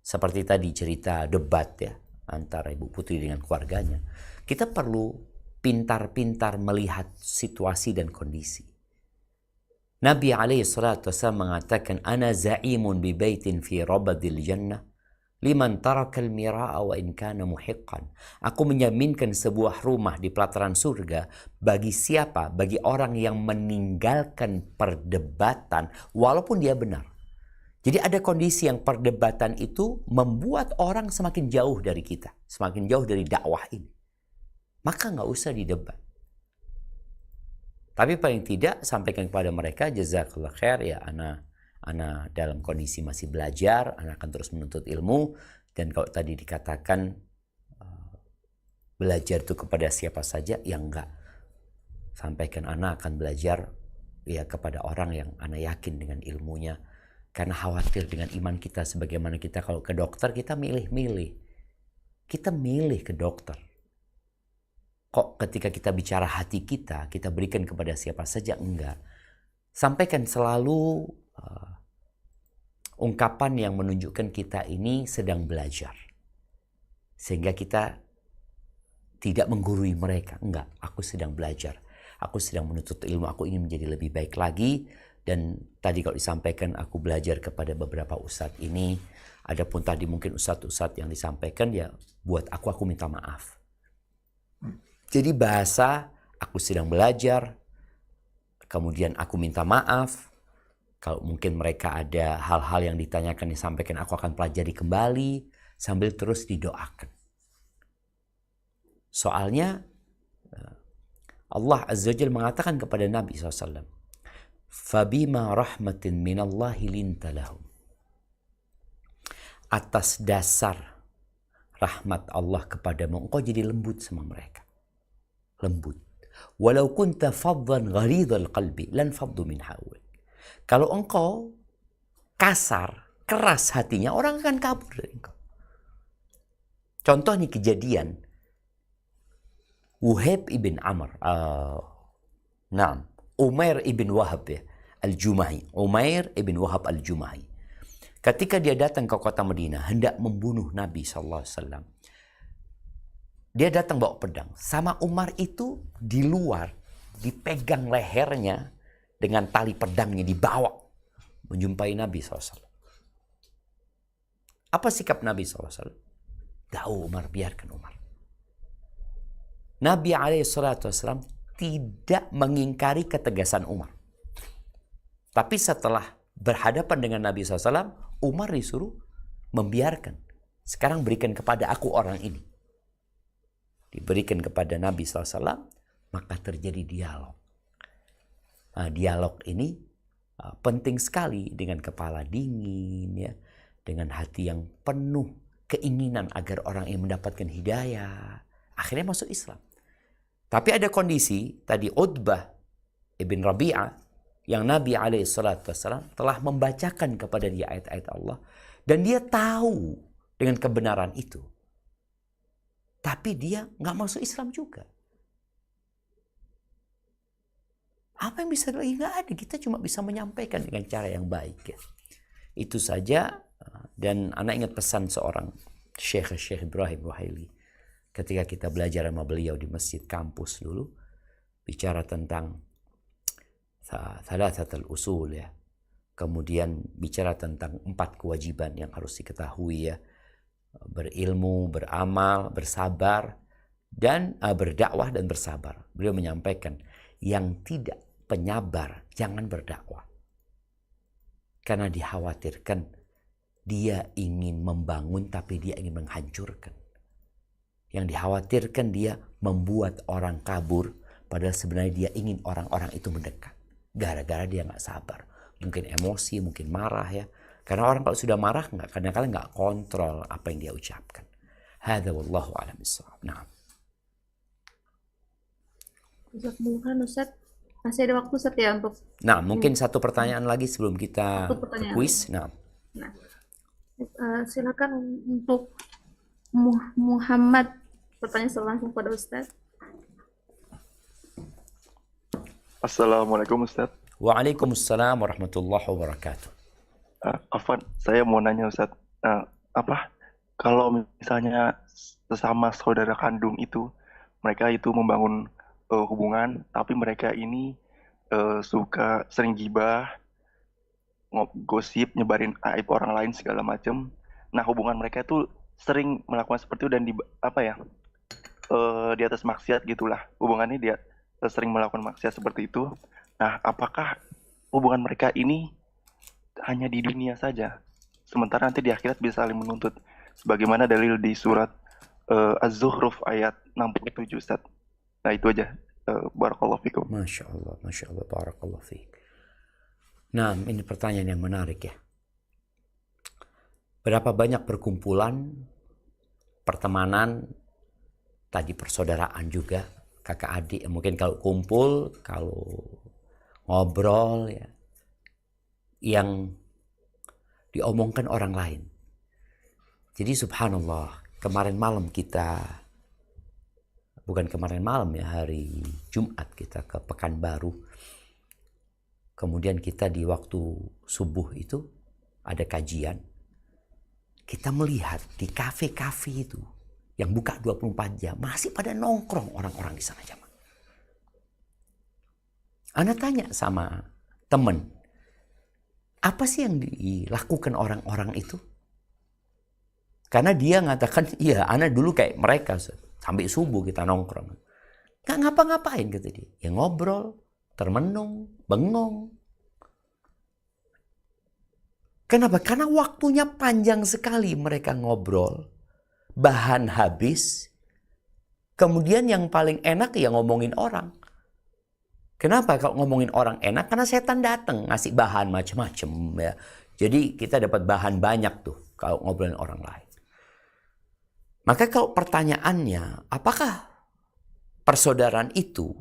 Seperti tadi cerita debat ya antara Ibu Putri dengan keluarganya. Kita perlu pintar-pintar melihat situasi dan kondisi. Nabi alaihi salatu wasallam mengatakan, "Ana za'imun bi baitin fi rabadil jannah liman taraka al-mira'a wa in kana muhiqqan." Aku menjaminkan sebuah rumah di pelataran surga bagi siapa? Bagi orang yang meninggalkan perdebatan walaupun dia benar. Jadi ada kondisi yang perdebatan itu membuat orang semakin jauh dari kita, semakin jauh dari dakwah ini. Maka nggak usah didebat. Tapi paling tidak sampaikan kepada mereka, jazakallah khair ya, ana dalam kondisi masih belajar, ana akan terus menuntut ilmu. Dan kalau tadi dikatakan belajar itu kepada siapa saja, ya enggak. Sampaikan ana akan belajar ya kepada orang yang ana yakin dengan ilmunya. Karena khawatir dengan iman kita, sebagaimana kita kalau ke dokter kita milih-milih. Kita milih ke dokter. Kok ketika kita bicara hati kita berikan kepada siapa saja? Enggak. Sampaikan selalu ungkapan yang menunjukkan kita ini sedang belajar. Sehingga kita tidak menggurui mereka. Enggak, aku sedang belajar. Aku sedang menuntut ilmu, aku ingin menjadi lebih baik lagi. Dan tadi kalau disampaikan aku belajar kepada beberapa ustadz ini. Adapun tadi mungkin ustadz-ustadz yang disampaikan ya buat aku minta maaf. Jadi bahasa aku sedang belajar, kemudian aku minta maaf. Kalau mungkin mereka ada hal-hal yang ditanyakan disampaikan, aku akan pelajari kembali sambil terus didoakan. Soalnya Allah Azza wa Jalla mengatakan kepada Nabi SAW, "Fabima rahmatin minallahi linta lahum." Atas dasar rahmat Allah kepadamu, engkau jadi lembut sama mereka. Lembut. Walau kunta faddan ghalidhal qalbi lan faddu min hawlik. Kalau engkau kasar, keras hatinya, orang akan kabur dari engkau. Contoh nih kejadian Wuhaib ibn Amr, Umair ibn Wahab ya, Al-Jumahi. Umair ibn Wahab Al-Jumahi. Ketika dia datang ke kota Madinah hendak membunuh Nabi SAW, dia datang bawa pedang. Sama Umar itu di luar, dipegang lehernya dengan tali pedangnya, dibawa menjumpai Nabi SAW. Apa sikap Nabi SAW? Tahu Umar, biarkan Umar. Nabi SAW tidak mengingkari ketegasan Umar. Tapi setelah berhadapan dengan Nabi SAW, Umar disuruh membiarkan. Sekarang berikan kepada aku orang ini. Diberikan kepada Nabi SAW, maka terjadi dialog. Nah, dialog ini penting sekali dengan kepala dingin, ya, dengan hati yang penuh keinginan agar orang yang mendapatkan hidayah akhirnya masuk Islam. Tapi ada kondisi tadi Utbah ibn Rabi'ah yang Nabi SAW telah membacakan kepada dia ayat-ayat Allah dan dia tahu dengan kebenaran itu. Tapi dia nggak masuk Islam juga. Apa yang bisa lagi? Nggak ada. Kita cuma bisa menyampaikan dengan cara yang baik. Ya. Itu saja. Dan anak ingat pesan seorang Syekh Ibrahim Ruhaili. Ketika kita belajar sama beliau di masjid kampus dulu. Bicara tentang thalathatul usul ya. Kemudian bicara tentang 4 kewajiban yang harus diketahui ya. Berilmu, beramal, bersabar, dan berdakwah dan bersabar. Beliau menyampaikan yang tidak penyabar jangan berdakwah. Karena dikhawatirkan dia ingin membangun tapi dia ingin menghancurkan. Yang dikhawatirkan dia membuat orang kabur padahal sebenarnya dia ingin orang-orang itu mendekat. Gara-gara dia nggak sabar. Mungkin emosi, mungkin marah ya. Karena orang kalau sudah marah kadang-kadang nggak kontrol apa yang dia ucapkan. Hadza wallahu a'lam bissawab. Nah. Ustaz, masih ada waktu Ustaz ya untuk. Nah, mungkin satu pertanyaan lagi sebelum kita ke kuis. Nah, silakan untuk Muhammad bertanya langsung pada Ustaz. Assalamualaikum Ustaz. Waalaikumsalam warahmatullahi wabarakatuh. Afwan, saya mau nanya Ustaz, kalau misalnya sesama saudara kandung itu, mereka itu membangun hubungan, tapi mereka ini suka sering gibah, gosip, nyebarin aib orang lain segala macam. Nah, hubungan mereka itu sering melakukan seperti itu dan di atas maksiat gitulah. Hubungannya dia sering melakukan maksiat seperti itu. Nah, apakah hubungan mereka ini hanya di dunia saja, sementara nanti di akhirat bisa saling menuntut, sebagaimana dalil di surat Az-Zukhruf ayat 67 Ustaz. Nah, itu aja. Barakallahu fikum. Masya Allah, barakallahu fiik. Nah, ini pertanyaan yang menarik ya. Berapa banyak perkumpulan, pertemanan, tadi persaudaraan juga, kakak adik, mungkin kalau kumpul, kalau ngobrol ya, yang diomongkan orang lain. Jadi subhanallah, kemarin malam kita, bukan kemarin malam ya, hari Jumat kita ke Pekanbaru. Kemudian kita di waktu subuh itu ada kajian. Kita melihat di kafe-kafe itu yang buka 24 jam masih pada nongkrong orang-orang di sana jamaah. Ana tanya sama temen, apa sih yang dilakukan orang-orang itu? Karena dia ngatakan, iya, ana dulu kayak mereka, sampai subuh kita nongkrong. Gak ngapa-ngapain, kata dia. Ya ngobrol, termenung, bengong. Kenapa? Karena waktunya panjang sekali mereka ngobrol. Bahan habis. Kemudian yang paling enak ya ngomongin orang. Kenapa kalau ngomongin orang enak? Karena setan datang ngasih bahan macam-macam ya. Jadi kita dapat bahan banyak tuh kalau ngobrolin orang lain. Maka kalau pertanyaannya, apakah persaudaraan itu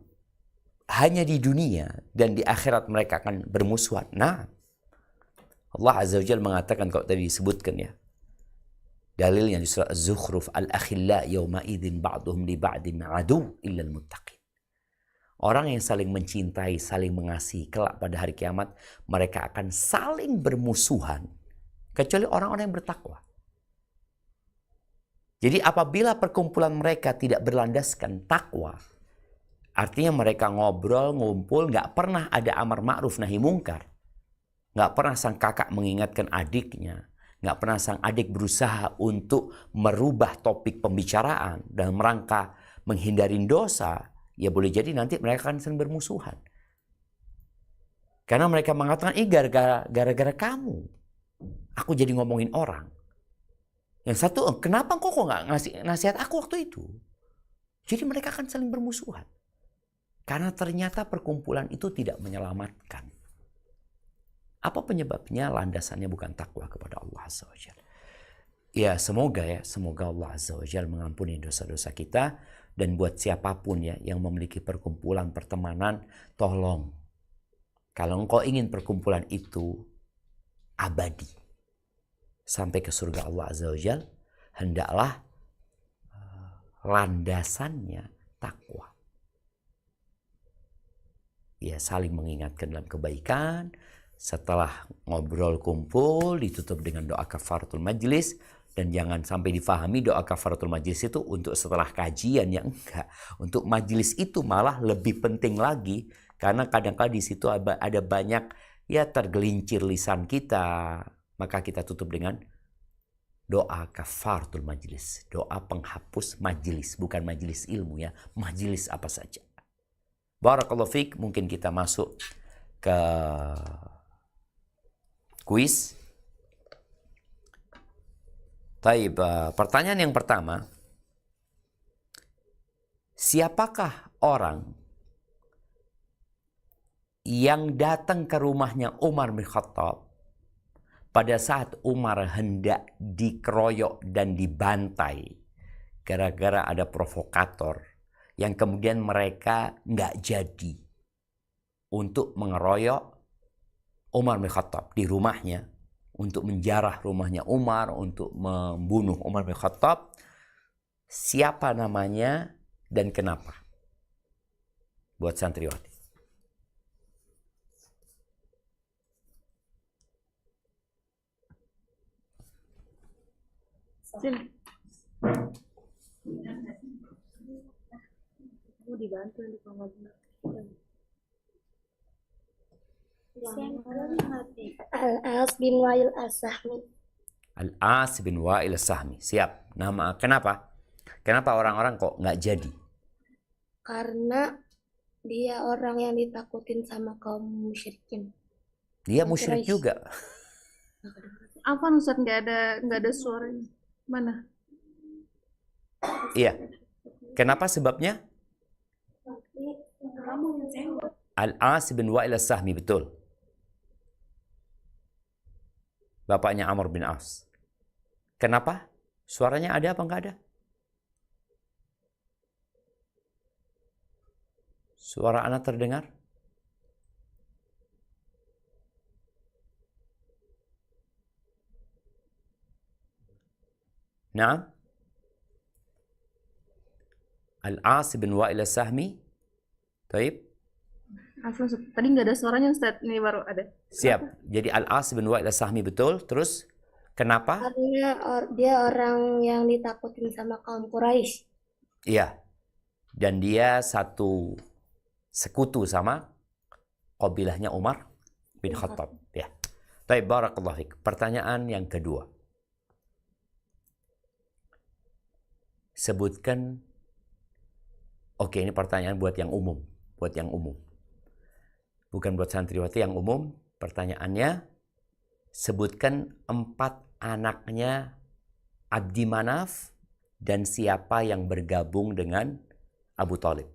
hanya di dunia dan di akhirat mereka akan bermusuhan? Nah, Allah Azza wa Jalla mengatakan kalau tadi disebutkan ya. Dalilnya di surah Az-Zukhruf, al-akhilla yawma idzin ba'duhum li ba'din adu illa al-muttaqin. Orang yang saling mencintai, saling mengasihi, kelak pada hari kiamat, mereka akan saling bermusuhan. Kecuali orang-orang yang bertakwa. Jadi apabila perkumpulan mereka tidak berlandaskan takwa, artinya mereka ngobrol, ngumpul, nggak pernah ada amar ma'ruf nahi mungkar. Nggak pernah sang kakak mengingatkan adiknya. Nggak pernah sang adik berusaha untuk merubah topik pembicaraan dalam rangka menghindari dosa. Ya boleh jadi nanti mereka akan saling bermusuhan. Karena mereka mengatakan, gara-gara kamu. Aku jadi ngomongin orang. Yang satu, kenapa kok nggak ngasih nasihat aku waktu itu? Jadi mereka akan saling bermusuhan. Karena ternyata perkumpulan itu tidak menyelamatkan. Apa penyebabnya? Landasannya bukan takwa kepada Allah Azza wa Jalla. Ya semoga Allah Azza wa Jalla mengampuni dosa-dosa kita. Dan buat siapapun ya yang memiliki perkumpulan pertemanan, tolong. Kalau engkau ingin perkumpulan itu abadi sampai ke surga Allah Azza wa Jalla, hendaklah landasannya takwa. Ya saling mengingatkan dalam kebaikan. Setelah ngobrol kumpul ditutup dengan doa kafaratul majlis. Dan jangan sampai difahami doa kafaratul majlis itu untuk setelah kajian, ya enggak. Untuk majlis itu malah lebih penting lagi. Karena kadang-kadang di situ ada banyak ya tergelincir lisan kita. Maka kita tutup dengan doa kafaratul majlis. Doa penghapus majlis. Bukan majlis ilmu ya. Majlis apa saja. Barakallahu fiik. Mungkin kita masuk ke kuis. Taib, pertanyaan yang pertama. Siapakah orang yang datang ke rumahnya Umar bin Khattab pada saat Umar hendak dikeroyok dan dibantai gara-gara ada provokator yang kemudian mereka nggak jadi untuk mengeroyok Umar bin Khattab di rumahnya, untuk menjarah rumahnya Umar, untuk membunuh Umar bin Khattab. Siapa namanya dan kenapa? Buat santriwati. Sini. Aku dibantu di pengadilan. Al-As bin Wa'il As-Sahmi. Al-As bin Wa'il As-Sahmi. Siap. Nama kenapa? Kenapa orang-orang kok nggak jadi? Karena dia orang yang ditakutin sama kaum musyrikin. Dia musyrik Quraisy. juga. Apa Ustaz, nggak ada suaranya. Mana? Iya. Kenapa sebabnya? Kamu yang jawab. Al-As bin Wa'il As-Sahmi, betul. Bapaknya Amr bin As. Kenapa? Suaranya ada apa enggak ada? Suara anak terdengar? Naam. Al-As bin Wa'il As-Sahmi. Taib. Afwan, Ustaz. Tadi nggak ada suaranya Ustaz, ini baru ada. Siap. Jadi Al-As bin Wa'il As-Sahmi, betul. Terus kenapa? Karena dia orang yang ditakutin sama kaum Quraisy. Iya. Dan dia satu sekutu sama qabilahnya Umar bin Khattab. Ya. Baik, barakallahu fiik. Pertanyaan yang kedua. Sebutkan. Oke, ini pertanyaan buat yang umum. Buat yang umum. Bukan buat santriwati, yang umum. Pertanyaannya, sebutkan 4 anaknya Abdi Manaf dan siapa yang bergabung dengan Abu Thalib.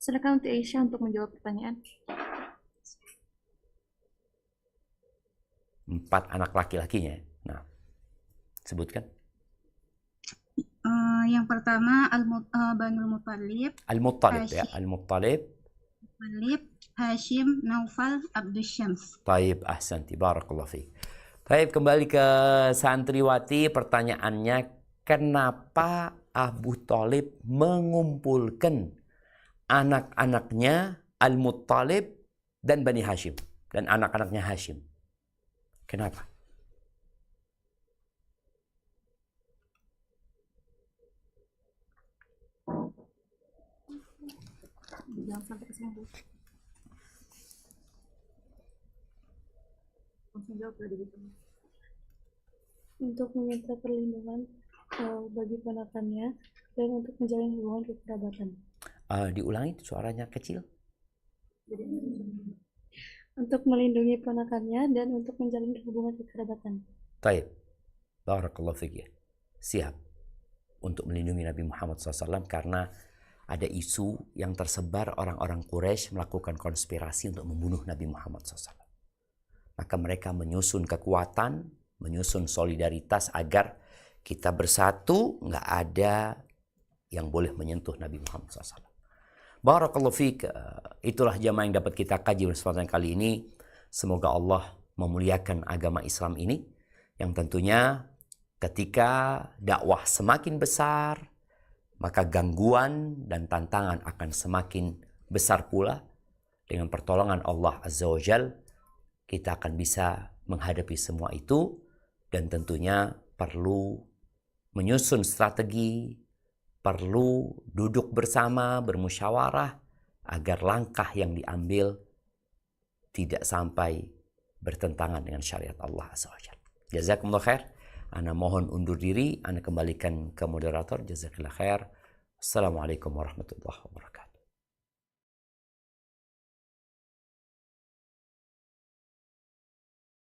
Silakan untuk Aisyah untuk menjawab pertanyaan. 4 anak laki-lakinya. Nah, sebutkan. Yang pertama Banul Muthalib, Al-Muttalib ya, Hashim. Al-Muttalib. Hashim, Naufal, Abdus Syams. Taib, ahsanti, barakallahu fiik. Taib, kembali ke santriwati. Pertanyaannya, kenapa Abu Thalib mengumpulkan anak-anaknya Al-Muttalib dan Bani Hashim dan anak-anaknya Hashim? Kenapa? Jangan sampai kesini. Menjawab tadi gitu. Untuk meminta perlindungan bagi ponakannya dan untuk menjalin hubungan kekerabatan. Diulangi suaranya kecil. Untuk melindungi ponakannya dan untuk menjalin hubungan kekerabatan. Taib. Barakallahu fiik. Siap untuk melindungi Nabi Muhammad SAW karena ada isu yang tersebar orang-orang Quraisy melakukan konspirasi untuk membunuh Nabi Muhammad SAW. Maka mereka menyusun kekuatan, menyusun solidaritas agar kita bersatu, nggak ada yang boleh menyentuh Nabi Muhammad SAW. Barakallahu fiik. Itulah jamaah yang dapat kita kaji pada kesempatan kali ini. Semoga Allah memuliakan agama Islam ini yang tentunya ketika dakwah semakin besar, maka gangguan dan tantangan akan semakin besar pula. Dengan pertolongan Allah Azza wa Jal, kita akan bisa menghadapi semua itu dan tentunya perlu menyusun strategi, perlu duduk bersama, bermusyawarah agar langkah yang diambil tidak sampai bertentangan dengan syariat Allah Azza wa Jalla. Jazakumullah khair. Ana mohon undur diri, ana kembalikan ke moderator. Jazakallah khair. Assalamualaikum warahmatullahi wabarakatuh.